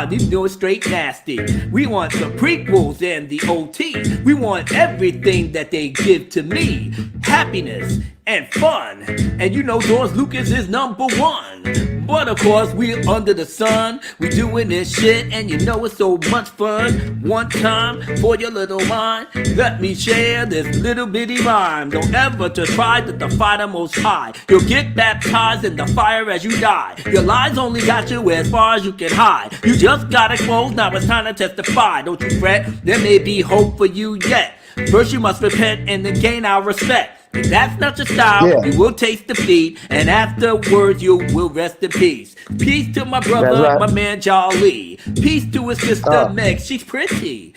These do it straight nasty. We want the prequels and the OT. We want everything that they give to me. Happiness and fun. And you know George Lucas is #1. But of course we're under the sun. We doing this shit and you know it's so much fun. One time for your little mind, let me share this little bitty rhyme. Don't ever to try to defy the most high. You'll get baptized in the fire as you die. Your lies only got you as far as you can hide. You just got exposed, now it's time to testify. Don't you fret, there may be hope for you yet. First you must repent and then gain our respect. If that's not your style, Yeah. you will taste defeat, and afterwards you will rest in peace. Peace to my brother, That's right. my man Jolly. Peace to his sister Uh. Meg, she's pretty.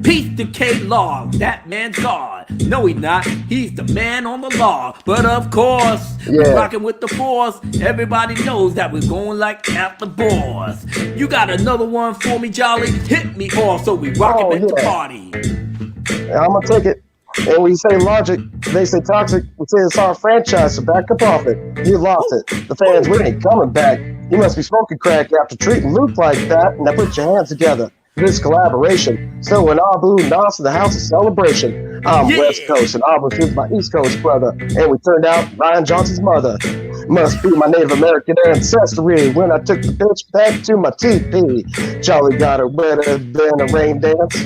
Peace to K-Log, that man's God. No, he's not, he's the man on the law. But of course, Yeah. rocking with the force, everybody knows that we're going like after boys. You got another one for me, Jolly? Hit me off so we rock Oh, it at the yeah. party. I'm gonna take it. And when you say logic, they say toxic. We say it's our franchise, so back up off it. You lost it. The fans, we ain't coming back. You must be smoking crack after treating Luke like that. Now put your hands together. This collaboration. So when Abu Nas in the house of celebration. I'm Yeah. West Coast and Abu is my East Coast brother. And we turned out Ryan Johnson's mother. Must be my Native American ancestry. When I took the bitch back to my TP. Jolly got her wetter than a rain dance.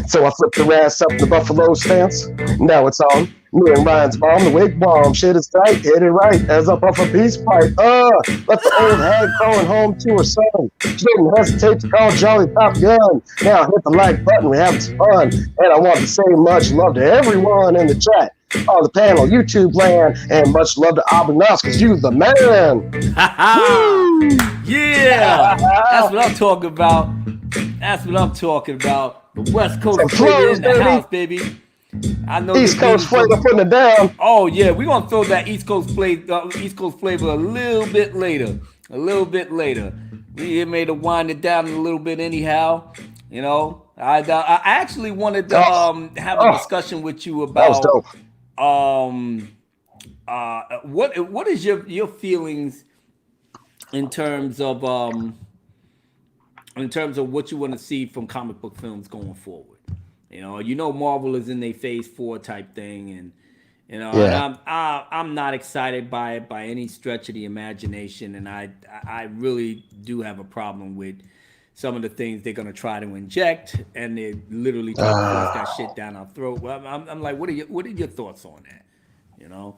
So I flipped her ass up the buffalo stance. Now it's on. Me and Ryan's mom, the wigwam. Shit is tight, hit it right as I puff a peace pipe. Let the old hag going home to her son. She didn't hesitate to call Jolly Top Gun. Now hit the like button, we're having some fun. And I want to say much love to everyone in the chat, on the panel, YouTube land, and much love to Abu Nas, cause you the man. Yeah, that's what I'm talking about. That's what I'm talking about. The West Coast Some flavor flows, in the baby. house, baby. I know East the Coast ladies- flavor putting it down. Oh yeah, we're gonna throw that East Coast flavor a little bit later. we may to wind it down a little bit anyhow. You know, I actually wanted to Oh, have a oh, discussion with you that was about dope. um what is your feelings in terms of what you want to see from comic book films going forward. You know, Marvel is in their phase four type thing, and and Yeah. I'm not excited by it by any stretch of the imagination, and I really do have a problem with some of the things they're gonna try to inject, and they're literally trying to force that Uh, shit down our throat. Well, I'm like, what are your thoughts on that? You know,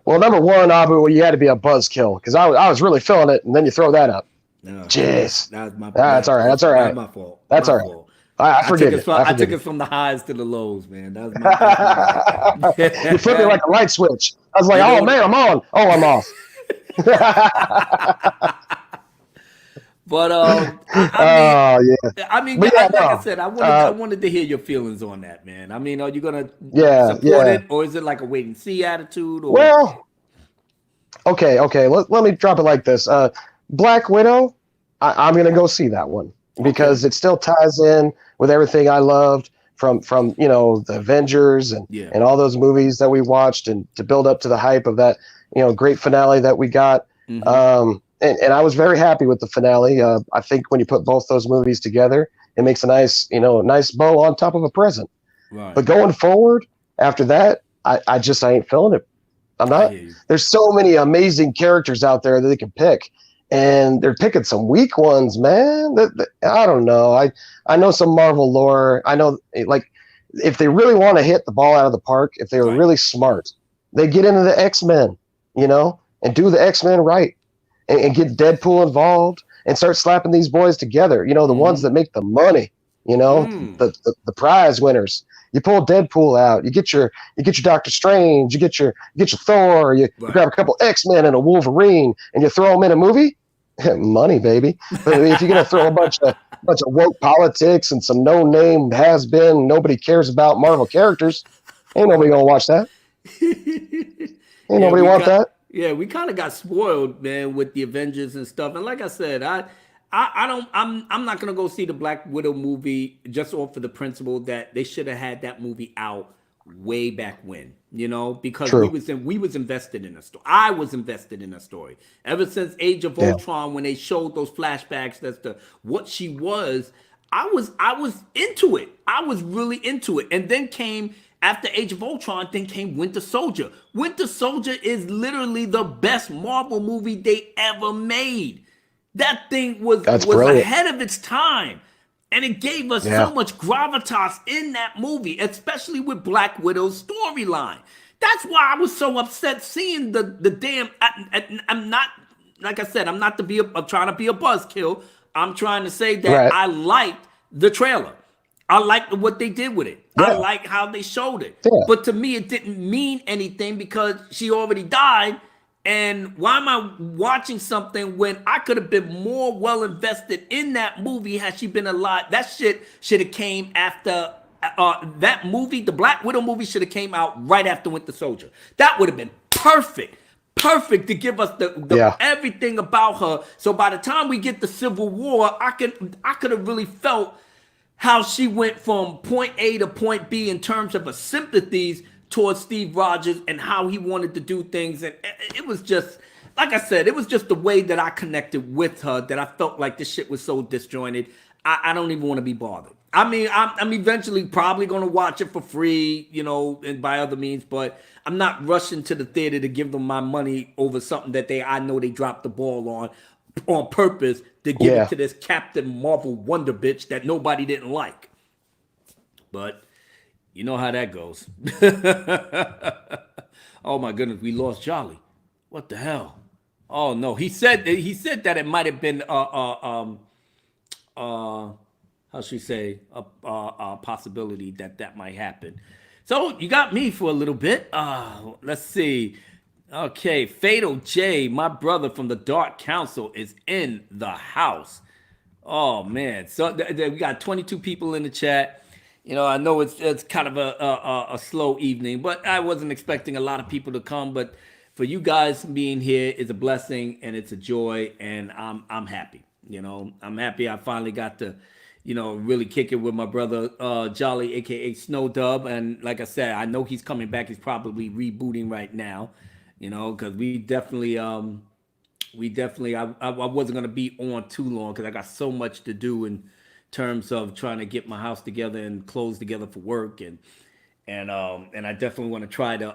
well, number one, Abu, well, you had to be a buzzkill because I was really feeling it, and then you throw that up. no, Jeez. that was my That's all right. That's all that was right. my fault. That's My all right. fault. I forgive you. I I forgive took you. it from the highs to the lows, man. That's my You flipped me like bad. a light switch. I was like, You know oh what? man, I'm on. Oh, I'm off. But Oh yeah. But yeah, like I no. said, I Uh, wanted to hear your feelings on that, man. I mean, are you gonna yeah, support yeah. it, or is it like a wait and see attitude, or Well, okay, okay. Let me drop it like this. Black Widow, I'm gonna go see that one okay, because it still ties in with everything I loved from the Avengers yeah, and all those movies that we watched and to build up to the hype of that great finale that we got. mm-hmm, And I was very happy with the finale. I think when you put both those movies together, it makes a nice bow on top of a present. right, But going forward after that, I ain't feeling it. I'm I not. hear you, There's so many amazing characters out there that they can pick, and they're picking some weak ones, man. I don't know. I know some Marvel lore. I know like if they really want to hit the ball out of the park, if they were right, really smart, they get into the X-Men, and do the X-Men right, and get Deadpool involved and start slapping these boys together. The ones mm-hmm, that make the money. mm, The prize winners. You pull Deadpool out. You get your Doctor Strange. You get your Thor. You right. grab a couple X-Men and a Wolverine, and you throw them in a movie. Money, baby. But if you're gonna throw a bunch of woke politics and some no name has been nobody cares about Marvel characters, ain't nobody gonna watch that. Ain't yeah, nobody want that. we kind of got spoiled, man, with the Avengers and stuff. And like I said, I don't, I'm not gonna go see the Black Widow movie just off of the principle that they should have had that movie out way back when, because True. we was invested in a story. I was invested in a story ever since Age of Yeah. Ultron when they showed those flashbacks as to what she was. I was into it. I was really into it. And then came after Age of Ultron, then came Winter Soldier. Winter Soldier is literally the best Marvel movie they ever made. That thing That's was brilliant. ahead of its time. And it gave us so Yeah. much gravitas in that movie, especially with Black Widow's storyline. That's why I was so upset seeing the damn. I'm not, like I said, I'm not to be. I'm trying to be a buzzkill. I'm trying to say that Right. I liked the trailer. I liked what they did with it. I Yeah. like how they showed it. Yeah. But to me, it didn't mean anything because she already died. And why am I watching something when I could have been more well invested in that movie had she been alive? That shit should have came after that movie. The Black Widow movie should have came out right after Winter Soldier. That would have been perfect to give us the Yeah. everything about her. So by the time we get the Civil War, I could have really felt how she went from point A to point B in terms of her sympathies towards Steve Rogers and how he wanted to do things. And it was just, like I said, it was just the way that I connected with her that I felt like this shit was so disjointed. I don't even want to be bothered. I mean, I'm eventually probably going to watch it for free, and by other means, but I'm not rushing to the theater to give them my money over something that I know they dropped the ball on purpose to give it Yeah. to this Captain Marvel Wonder bitch that nobody didn't like. But you know how that goes. Oh my goodness, we lost Jolly. What the hell? Oh no, he said that it might have been uh how should we say a possibility that might happen. So you got me for a little bit. Let's see. Okay, Fatal J, my brother from the Dark Council, is in the house. Oh man, so we got 22 people in the chat. I know it's kind of a slow evening, but I wasn't expecting a lot of people to come. But for you guys being here is a blessing and it's a joy, and I'm happy. You know, I'm happy I finally got to, really kick it with my brother Jolly, aka Snow Dub. And like I said, I know he's coming back. He's probably rebooting right now, because I wasn't gonna be on too long because I got so much to do in terms of trying to get my house together and clothes together for work, and I definitely want to try to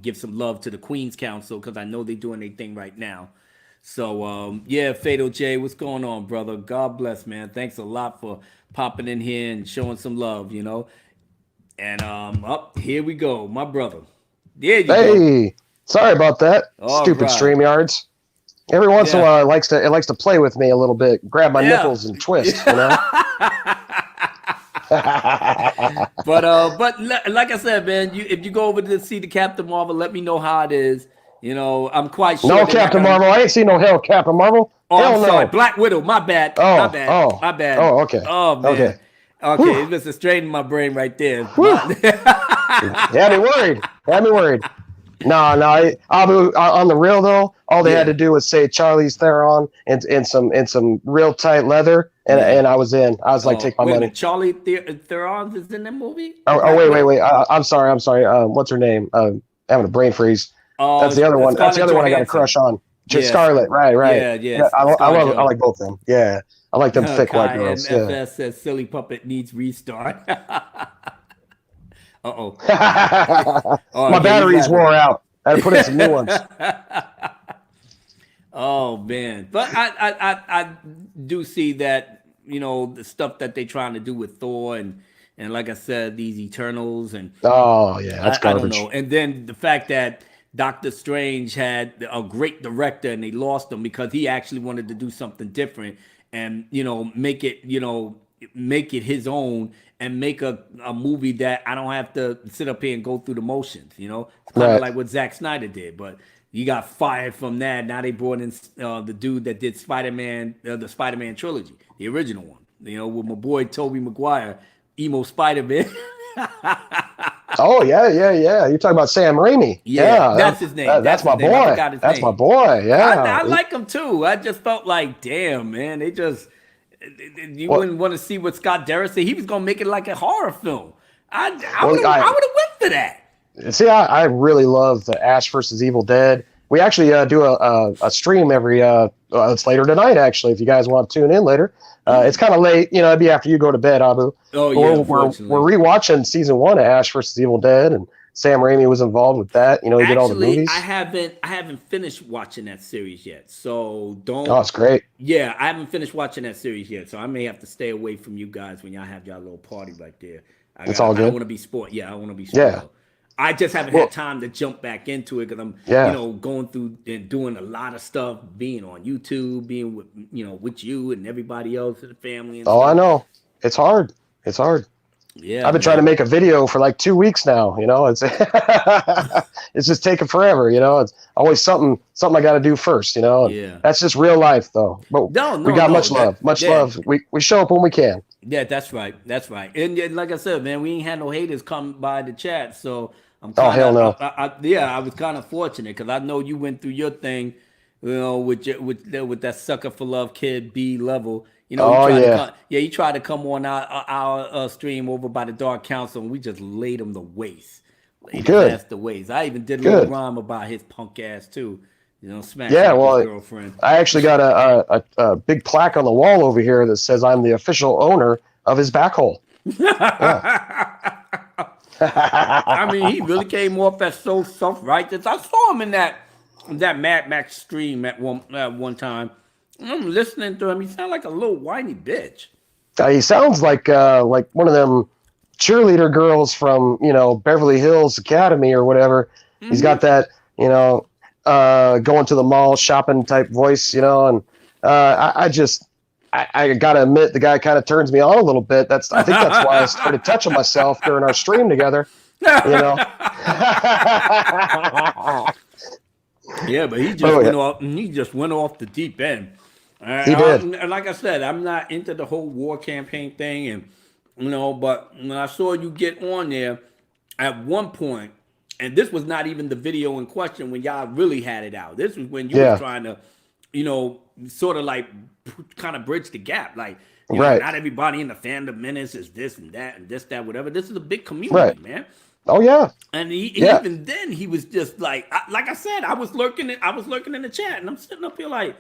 give some love to the Queens Council because I know they're doing their thing right now. So yeah, Fatal J, what's going on, brother? God bless, man. Thanks a lot for popping in here and showing some love. And up here we go, my brother. There you go. Hey, sorry about that. All Stupid right. StreamYards. Every once in a Yeah. while, it likes to play with me a little bit, grab my Yeah. nipples and twist. You know. But like I said, man, if you go over to see the Captain Marvel, let me know how it is. I'm quite sure. No they're not Captain gonna- Marvel. I ain't seen no hell Captain Marvel. Oh, Hell I'm no. sorry, Black Widow. My bad. Oh, my bad. oh. My bad. Oh, okay. Oh man. Okay. Okay, it was straighten my brain right there. Had me worried. Had me worried. No, Abu, on the real though, all they Yeah. had to do was say Charlie's Theron in some real tight leather, and I was in. I was like, take my wait a money. minute, Charlie Theron is in that movie? Wait. I'm sorry. What's her name? Having a brain freeze. Oh, That's the other one. That's the other one I got a crush on. Yeah. Scarlett. Right. Yeah. I Scarlett. I like both of them. Yeah. I like them thick white girls. Yeah. FS says silly puppet needs restart. Uh-oh. My batteries wore out. I had to put in some new ones. Oh man, but I do see that the stuff that they're trying to do with Thor and like I said, these Eternals and Oh yeah, that's I don't garbage. know. And then the fact that Doctor Strange had a great director and they lost him because he actually wanted to do something different and make it his own and make a movie that I don't have to sit up here and go through the motions. It's kind of Right. like what Zack Snyder did, but you got fired from that. Now they brought in the dude that did Spider-Man, the Spider-Man trilogy, the original one. With my boy Tobey Maguire, emo Spider-Man. Oh yeah. You're talking about Sam Raimi. Yeah, that's his name. That's That's my his name. I boy. forgot his That's name. my boy. Yeah. I like him too. I just felt like, damn, man, you Well- wouldn't want to see what Scott Derrick said. He was gonna make it like a horror film. I Well, would have went to that. See, I really love the Ash versus Evil Dead. We actually do a stream every. It's later tonight, actually. If you guys want to tune in later, it's kind of late. It'd be after you go to bed, Abu. Oh yeah, We're unfortunately. rewatching season 1 of Ash versus Evil Dead, and Sam Raimi was involved with that. He did all the Actually, movies. I haven't finished watching that series yet. So don't. Oh, it's great. Yeah, I haven't finished watching that series yet, so I may have to stay away from you guys when y'all have y'all little party right there. It's all I good. don't want to be spoiled. Yeah, I want to be spoiled. Yeah. I just haven't had time to jump back into it because I'm, going through and doing a lot of stuff, being on YouTube, being with, with you and everybody else in the family. And Oh, stuff. I know. It's hard. It's hard. Yeah, I've been trying to make a video for like 2 weeks now. It's it's just taking forever. It's always something I got to do first. Yeah. That's just real life, though. But we got much love. Love. We show up when we can. Yeah, that's right. That's right. And like I said, man, we ain't had no haters come by the chat, so I'm. Oh, hell no. I was kind of fortunate because I know you went through your thing, with that sucker for love kid B level. Oh, yeah. You tried to come on our stream over by the Dark Council, and we just laid him the waste. Laid Good. his ass the waste. I even did a little Good. rhyme about his punk ass too. Smash Yeah, his well, girlfriend. I actually got a big plaque on the wall over here that says I'm the official owner of his back hole. I mean, he really came off as so self-righteous. I saw him in that Mad Max stream at one time. And I'm listening to him. He sounded like a little whiny bitch. He sounds like one of them cheerleader girls from Beverly Hills Academy or whatever. Mm-hmm. He's got that going to the mall shopping type voice, and I gotta admit the guy kind of turns me on a little bit. I think that's why I started touching myself during our stream together. Yeah, but he just Oh, yeah. went off. He just went off the deep end. He did. And like I said, I'm not into the whole war campaign thing, and but when I saw you get on there, at one point, And this was not even the video in question when y'all really had it out. This was when you Yeah. was trying to, sort of like kind of bridge the gap. Like, Right. not everybody in the fandom menace is this and that and this, that, whatever. This is a big community, Right. man. Oh yeah. And Yeah. even then, he was just like I said, I was lurking in the chat, and I'm sitting up here like,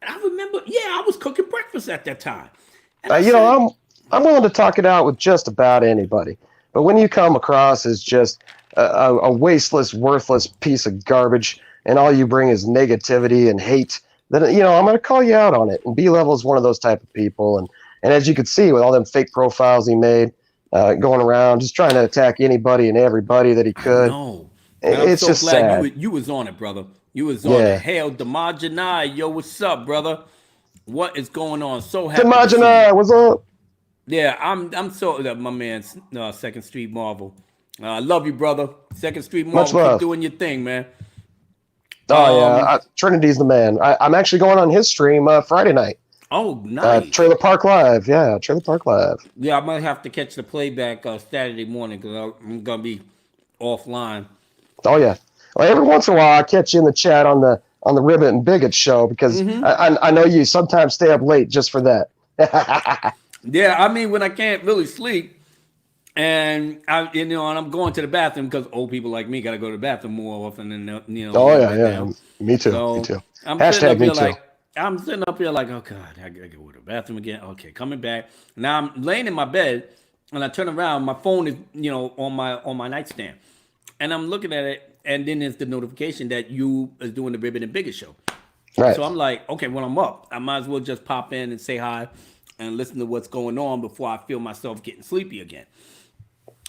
I remember, I was cooking breakfast at that time. And I said, I'm willing to talk it out with just about anybody, but when you come across as just a wasteless, worthless piece of garbage, and all you bring is negativity and hate, then I'm going to call you out on it. And B-Level is one of those type of people, and as you could see with all them fake profiles he made, going around just trying to attack anybody and everybody that he could. No, It's so just glad sad. you was on it, brother. You was on Yeah. it. Hail Damajanai, yo, what's up, brother? What is going on? So happy. to see you. Imagine what's up? Yeah, I'm so my man, Second Street Marvel. I love you, brother. Second Street Marvel, Much love. keep doing your thing, man. Oh Trinity's the man. I'm actually going on his stream Friday night. Oh, nice. Trailer Park Live. Yeah, Trailer Park Live. Yeah, I might have to catch the playback Saturday morning because I'm gonna be offline. Oh yeah. Well, every once in a while I catch you in the chat on the Ribbit and Bigot show because I know you sometimes stay up late just for that. Yeah, I mean when I can't really sleep, and and I'm going to the bathroom because old people like me got to go to the bathroom more often than Oh yeah, right yeah. now. Me too. So Me too. I'm sitting Hashtag up me here too. like I'm sitting up here like, oh god, I gotta go to the bathroom again. Okay, coming back. Now I'm laying in my bed and I turn around. My phone is on my nightstand, and I'm looking at it, and then there's the notification that you is doing the Ribbon and Bigot show. Right. So I'm like, okay, when I'm up, I might as well just pop in and say hi and listen to what's going on before I feel myself getting sleepy again.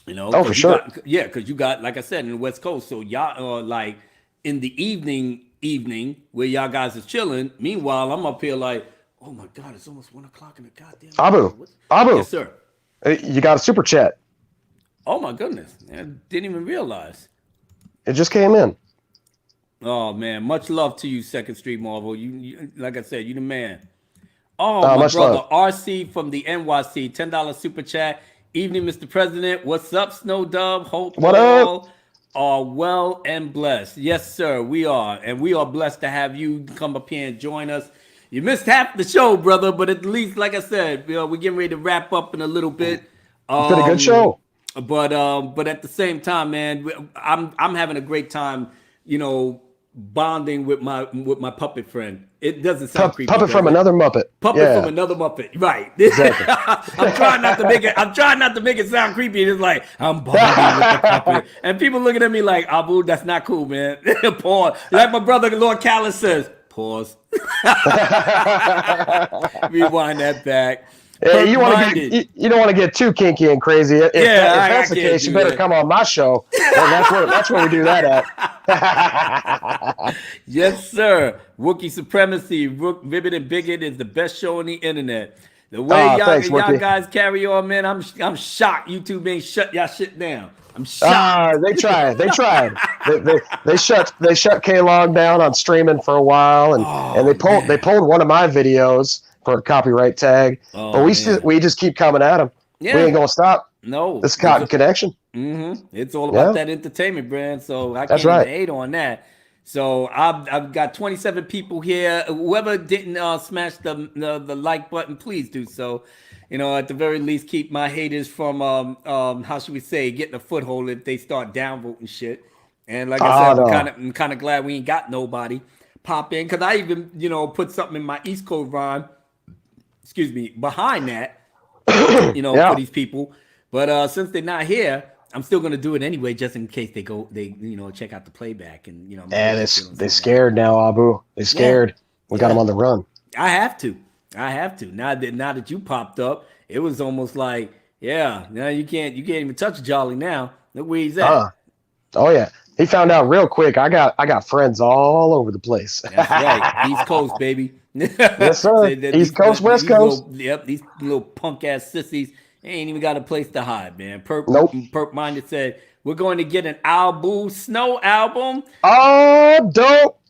Oh, for sure. Because you got, like I said, in the West Coast, so y'all are like in the evening where y'all guys is chilling. Meanwhile, I'm up here like, oh my God, it's almost 1 o'clock in the goddamn Abu. Yes, sir. You got a super chat. Oh my goodness. I didn't even realize. It just came in. Oh man, much love to you, Second Street Marvel. You like I said, you the man. Oh, my much brother, love. RC from the NYC, $10 super chat. Evening, Mr. President. What's up, Snow Dub? Hope What all are well and blessed. Yes, sir, we are. And we are blessed to have you come up here and join us. You missed half the show, brother, but at least, like I said, we're getting ready to wrap up in a little bit. It's been a good show. But at the same time, man, I'm having a great time, bonding with my puppet friend. It doesn't sound creepy. Puppet from another Muppet. Puppet from another Muppet. Right. Exactly. I'm trying not to make it sound creepy. It's like I'm bonding with the puppet. And people looking at me like, Abu, that's not cool, man. Pause. Like my brother Lord Callis says, pause. Rewind that back. Yeah, you don't want to get too kinky and crazy. If that's the case, you better come on my show. And that's where we do that at. Yes, sir. Wookiee Supremacy, Ribbit and Bigot is the best show on the internet. The way y'all guys carry on, man, I'm shocked. YouTube ain't shut y'all shit down. I'm shocked. They tried. They shut K-Log down on streaming for a while, and they pulled one of my videos for a copyright tag. But we just keep coming at them. Yeah. We ain't gonna stop. No, this Cotton Connection. Mm-hmm. It's all about that entertainment brand. So I can't even hate on that. So I've got 27 people here. Whoever didn't smash the like button, please do so. At the very least, keep my haters from how should we say, getting a foothold if they start downvoting shit. And like I said, I'm kind of glad we ain't got nobody pop in, because I even put something in my East Coast rhyme. Excuse me, behind that, for these people. But since they're not here, I'm still gonna do it anyway, just in case they check out the playback and they scared now, Abu. They scared. We got them on the run. I have to. Now that you popped up, it was almost like, now you can't even touch Jolly now. Look where he's at. Oh yeah. He found out real quick. I got friends all over the place. That's right. East Coast, baby. Yes, sir. East Coast, West Coast. These little punk ass sissies ain't even got a place to hide, man. Perp Minded said, we're going to get an Albu Snow album. Oh, dope.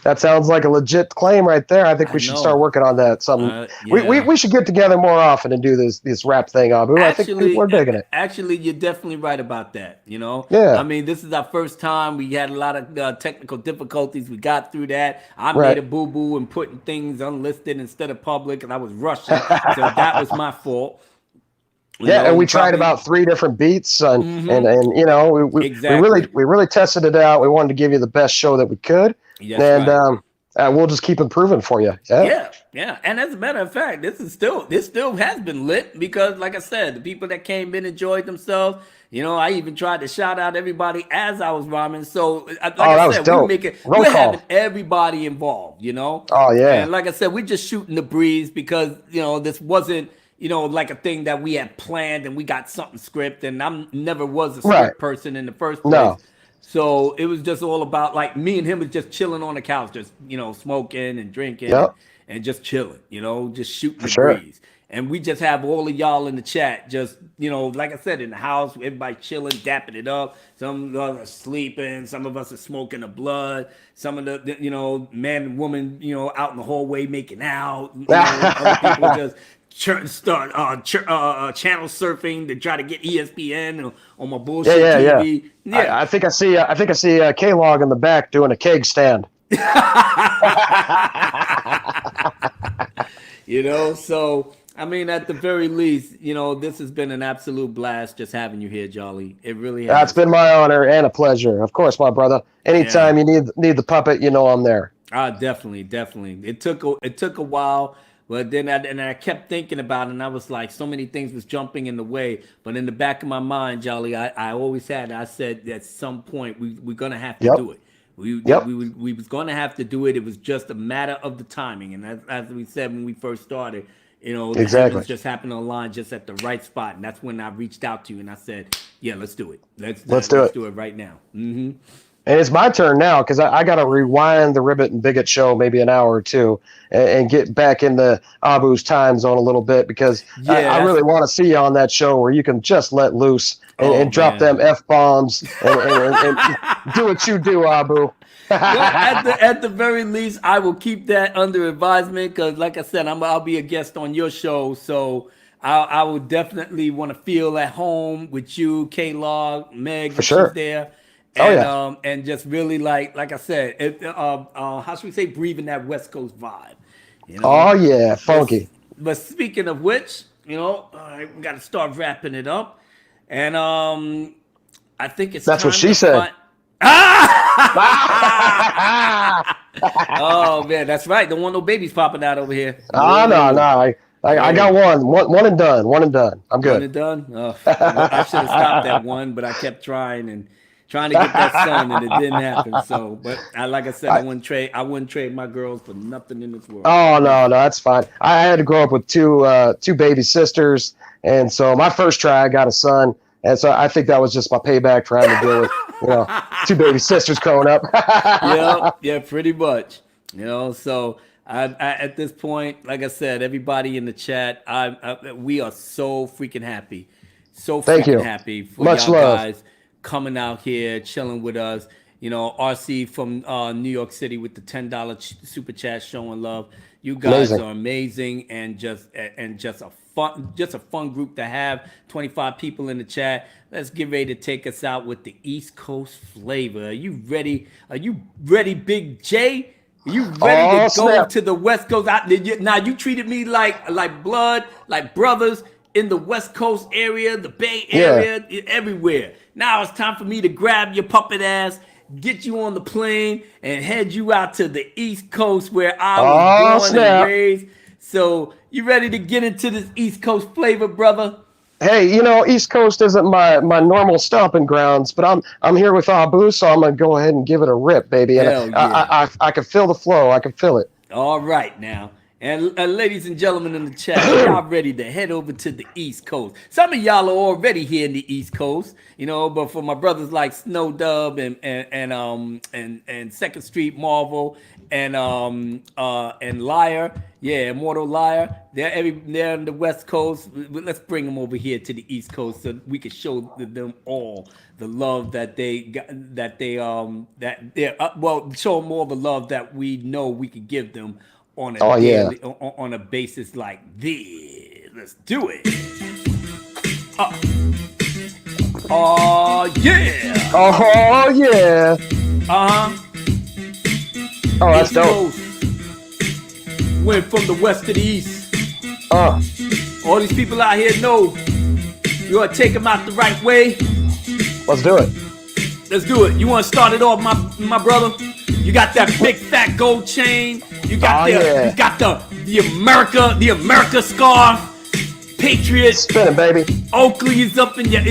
That sounds like a legit claim right there. I think I we should start know. working on that. Something Yeah. we should get together more often and do this rap thing, Abu. I think people are digging it. Actually, you're definitely right about that. I Yeah, mean, this is our first time. We had a lot of technical difficulties. We got through that. I made right. a boo boo and putting things unlisted instead of public, and I was rushing, so that was my fault. Yeah, and We we tried probably. about 3 different beats, Hmm. and Exactly. we really tested it out. We wanted to give you the best show that we could, That's and right. we'll just keep improving for you. Yeah, Yeah, yeah. And as a matter of fact, this still has been lit because, like I said, the people that came in enjoyed themselves. I even tried to shout out everybody as I was rhyming. So, like oh, I that was said, dope. Roll we're having call. everybody involved. Oh yeah, And like I said, we're just shooting the breeze because this wasn't like a thing that we had planned and we got something script. And I'm never was a right. script person in the first place. No, So it was just all about like me and him was just chilling on the couch, just smoking and drinking yep, and just chilling, just shooting for the sure. breeze. And we just have all of y'all in the chat, just like I said, in the house, everybody chilling, dapping it up. Some of us are sleeping, some of us are smoking the blood, some of the man and woman, out in the hallway making out, other people just start channel surfing to try to get ESPN on my Yeah, bullshit yeah, yeah. TV. Yeah. I think I see K-Log in the back doing a keg stand. So I mean, at the very least, this has been an absolute blast just having you here, Jolly. It really That's has. been my honor and a pleasure. Of course, my brother. Yeah. Anytime you need the puppet, I'm there. Definitely, definitely. It took a while, but then I kept thinking about it, and I was like, so many things was jumping in the way. But in the back of my mind, Jolly, I always had. I said at some point we're gonna have to Yep, do it. yep, We was gonna have to do it. It was just a matter of the timing, and as we said when we first started, the exactly. heavens just happened to align just at the right spot, and that's when I reached out to you and I said, yeah, let's do it. Let's do Let's it. do it right now. Hmm. And it's my turn now because I got to rewind the Ribbit and Bigot show maybe an hour or two and get back into Abu's time zone a little bit because Yeah, I that's. really want to see you on that show where you can just let loose Oh and drop man. them F bombs and do what you do, Abu. Well, at the very least, I will keep that under advisement because, like I said, I'll be a guest on your show, so I will definitely want to feel at home with you, K Log, Meg, For if she's sure. there, Oh and yeah. just really like I said, how should we say, breathing that West Coast vibe, you know. Oh yeah. But Funky. but speaking of which, we got to start wrapping it up, and I think it's That's what time she to said. find. Ah! Oh man, that's right. Don't want no babies popping out over here. Oh no, no. No, I got no. one and done. One and done. I'm One good. and done. Oh, I should have stopped at one, but I kept trying and trying to get that son, and it didn't happen. So, but like I said, I I, wouldn't trade. I wouldn't trade my girls for nothing in this world. oh no, no, that's fine. I had to grow up with two baby sisters, and so my first try I got a son, and so I think that was just my payback for having to deal with you know two baby sisters growing up. Yeah, yeah, pretty much. So at this point, like I said, everybody in the chat, we are so freaking happy, so Thank freaking you. happy for Much y'all love. guys coming out here, chilling with us. RC from New York City with the $10 super chat, showing love. You guys Amazing. are amazing and just a fun group to have. 25 people in the chat. Let's get ready to take us out with the East Coast flavor. Are you ready? Are you ready, Big J? Are you ready Oh to go snap! to the West Coast? Now you treated me like blood, like brothers in the West Coast area, the Bay Yeah. Area, everywhere. Now it's time for me to grab your puppet ass, get you on the plane, and head you out to the East Coast where I was Oh born and snap! raised. So you ready to get into this East Coast flavor, brother? Hey, East Coast isn't my normal stomping grounds, but I'm here with Abu, so I'm gonna go ahead and give it a rip, baby. And Hell yeah. I can feel the flow. I can feel it. All right now. And ladies and gentlemen in the chat, y'all ready to head over to the East Coast? Some of y'all are already here in the East Coast, but for my brothers like Snow Dub and Second Street Marvel and Liar, yeah, Immortal Liar, they're in the West Coast. Let's bring them over here to the East Coast so we can show them all the love that they got, show them all the love that we know we could give them on a daily, on a basis like this. Let's do it. Oh yeah. Oh yeah. Oh, that's dope. Went from the west to the east. All these people out here know you ought to take them out the right way. Let's do it. Let's do it. You want to start it off, my brother? You got that big fat gold chain. You got you got the America scarf. Patriot. Spin it, baby. Oakley's up in your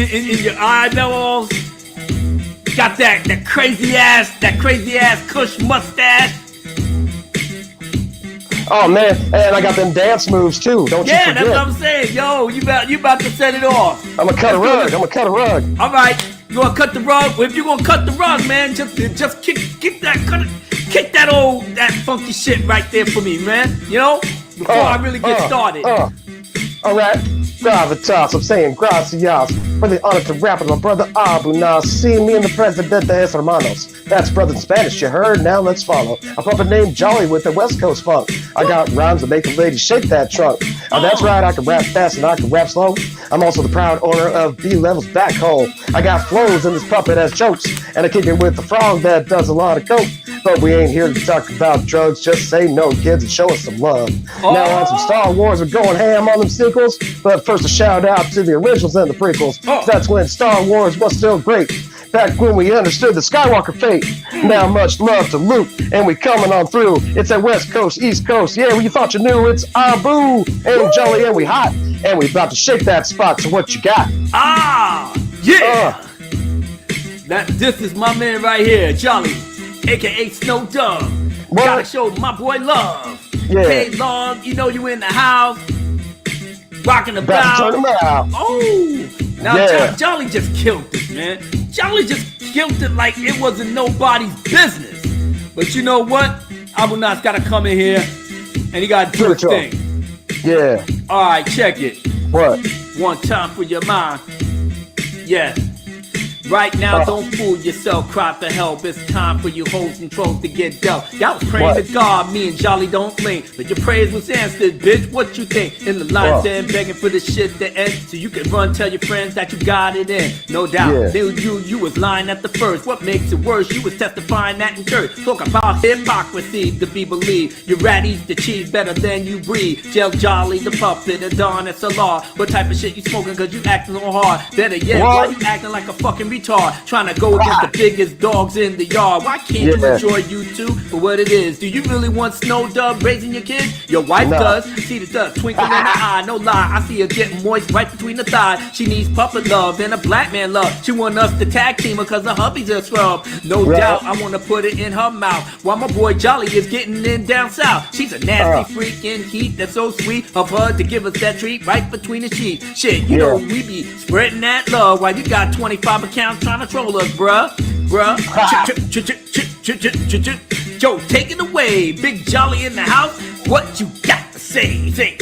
eyeballs. Got that crazy ass Kush mustache. Oh man, and I got them dance moves too. Don't you forget. Yeah, that's what I'm saying. Yo, you about to set it off. I'm gonna cut a rug. All right, you gonna cut the rug? Well, if you gonna cut the rug, man, just kick that funky shit right there for me, man. Before I really get started. All right, gravitas. I'm saying gracias for the honor to rap with my brother Abu Nassim, me and the president de hermanos. That's brother in Spanish, you heard? Now let's follow. A puppet named Jolly with the West Coast funk. I got rhymes that make the ladies shake that trunk. Oh, that's right, I can rap fast and I can rap slow. I'm also the proud owner of B-Level's back hole. I got flows in this puppet as jokes, and I kick it with the frog that does a lot of coke. But we ain't here to talk about drugs, just say no, kids, and show us some love. Now on some Star Wars, we're going ham on them sequels, but first a shout out to the originals and the prequels. That's when Star Wars was still great. Back when we understood the Skywalker fate. Now much love to Luke, and we coming on through. It's that West Coast, East Coast, yeah, well, you thought you knew. It's Abu and Jolly, and we hot, and we about to shake that spot. So what you got? Yeah. This is my man right here, Jolly, aka Snow Dub. Gotta show my boy love. Yeah. Hey, love, you in the house, rocking about. Turn them out. Oh, now Jolly just killed it, man. Jolly just killed it like it wasn't nobody's business. But you know what? Abu Nas gotta come in here and he gotta do his thing. Yeah. All right, check it. What? One time for your mind. Yeah. Right now, don't fool yourself, cry for help. It's time for you hoes and trolls to get dealt. Y'all was praying to God, me and Jolly don't link, but your prayers was answered, bitch. What you think? In the line, stand begging for the shit to end, so you can run, tell your friends that you got it in. No doubt, you was lying at the first. What makes it worse? You was testifying that in church. Talk about hypocrisy to be believed. Your rat eats the cheese better than you breathe. Jail Jolly, the puppet, a Don, it's a law. What type of shit you smoking? Cause you acting all hard. Better yet, why you acting like a fucking retard? Trying to go against the biggest dogs in the yard. Why can't you enjoy YouTube for what it is? Do you really want Snow Dub raising your kids? Your wife does. See the dust twinkle in her eye. No lie, I see her getting moist right between the thighs. She needs puppet love and a black man love. She want us to tag team her cause her hubby's a scrub. No doubt, I want to put it in her mouth. While my boy Jolly is getting in down south. She's a nasty freaking heat that's so sweet of her to give us that treat right between the sheets. Shit, you know we be spreading that love while you got 25 accounts trying to troll us, bruh. Joe, take it away. Big Jolly in the house. What you got to say? Say.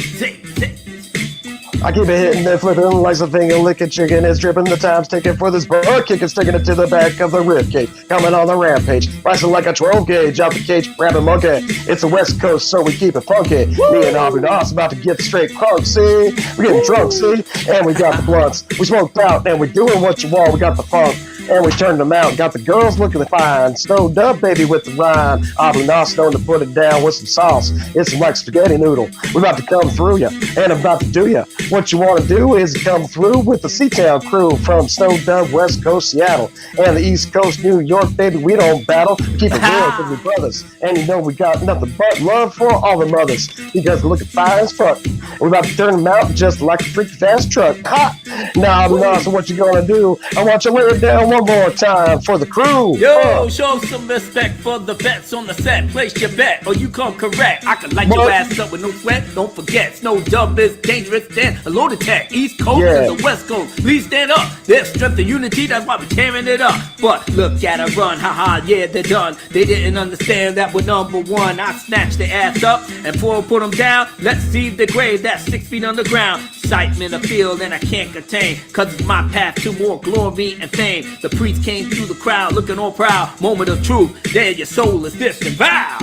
I keep it hitting and flipping like something a licking chicken is dripping. The time's taking for this bird kick and sticking it to the back of the rib cage. Coming on the rampage, rising like a 12 gauge out the cage, grabbing monkey. It's the West Coast, so we keep it funky. Me and Abu Nas about to get straight crunk, see? We're getting drunk, see? And we got the blunts. We smoked out and we're doing what you want. We got the funk. And we turned them out, got the girls looking fine. Snow Dub, baby, with the rhyme. Abu Nas known to put it down with some sauce. It's like spaghetti noodle. We're about to come through ya, and I'm about to do ya. What you want to do is come through with the C-Town crew from Snow Dub, West Coast, Seattle, and the East Coast, New York, baby. We don't battle. We keep it real because we're brothers. And you know we got nothing but love for all the mothers because we're looking fine as fuck. We're about to turn them out just like a freaky fast truck. Ha! Now, Abu Nas, so what you gonna do? I want you to lay it down one more time for the crew. Yo, show some respect for the vets on the set. Place your bet or you come correct. I can light your ass up with no sweat. Don't forget, Snow Dub is dangerous. Then a loaded tech. East Coast and the West Coast. Please stand up. There's strength and unity. That's why we're tearing it up. But look at her run. Haha, yeah, they're done. They didn't understand that we're number one. I snatched their ass up and before I put them down, let's see the grave that's 6 feet underground. Excitement I feel and I can't contain. Cause it's my path to more glory and fame. The priest came through the crowd looking all proud. Moment of truth, there your soul is disavowed.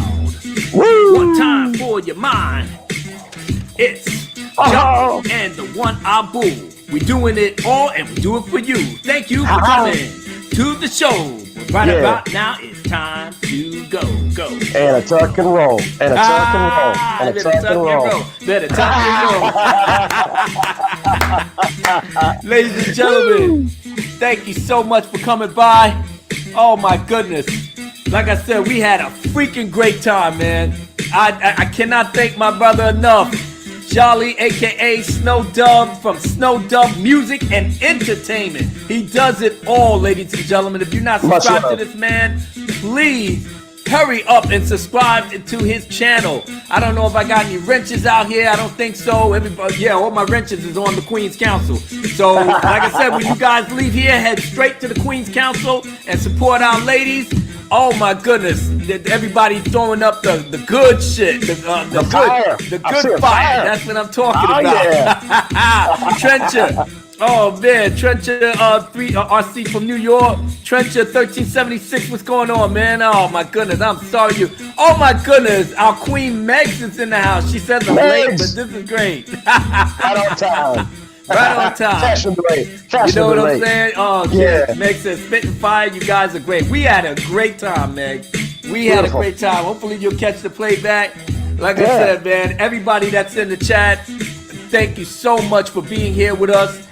Woo! One time for your mind. It's Johnny and the one Abu. We doing it all and we do it for you. Thank you for coming to the show. Right about now it's time to go. And a tuck and roll. And a tuck and roll. And a tuck and roll. Better tuck and roll. Ladies and gentlemen, thank you so much for coming by. Oh my goodness. Like I said, we had a freaking great time, man. I cannot thank my brother enough. Jolly, aka Snow Dub from Snow Dub Music and Entertainment. He does it all, ladies and gentlemen. If you're not subscribed to this man, please hurry up and subscribe to his channel. I don't know if I got any wrenches out here. I don't think so. Everybody, all my wrenches is on the Queen's Council. So, like I said, when you guys leave here, head straight to the Queen's Council and support our ladies. Oh my goodness! Everybody throwing up the good shit, the good fire. That's what I'm talking about. Yeah. Trencher. Oh man, Trencher, RC from New York. Trencher 1376. What's going on, man? Oh my goodness, I'm sorry you. Oh my goodness, our Queen Megs is in the house. She says I'm late, but this is great. Right on time. Right on time. Fashionably. You know what I'm saying? Oh, yeah. Meg says, spitting fire, you guys are great. We had a great time, Meg. We had a great time. Hopefully you'll catch the playback. Like I said, man, everybody that's in the chat, thank you so much for being here with us.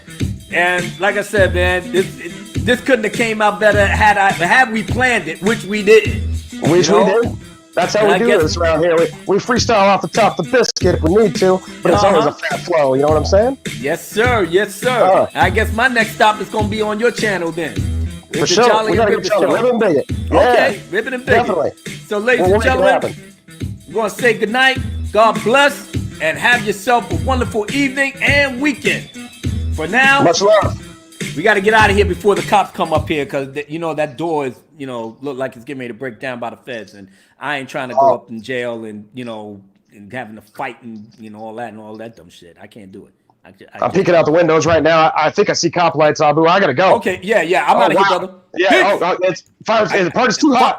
And like I said, man, this couldn't have came out better had we planned it, which we didn't. Which we did. That's how we do this around here. We freestyle off the top of the biscuit if we need to, but it's always a fat flow. You know what I'm saying? Yes, sir. Yes, sir. I guess my next stop is going to be on your channel then. For sure. We got to get each other. Ribbon and Bigot. Yeah. Okay. Ribbon and Bigot. Definitely. So, ladies and gentlemen, we're going to say goodnight. God bless. And have yourself a wonderful evening and weekend. For now. Much love. We got to get out of here before the cops come up here because, that door is, look like it's getting ready to break down by the feds. And I ain't trying to go up in jail and, and having to fight and, all that dumb shit. I can't do it. I'm peeking out the windows right now. I think I see cop lights, Abu. I got to go. Okay. Yeah. I'm out of here, brother. Yeah. The party's too hot.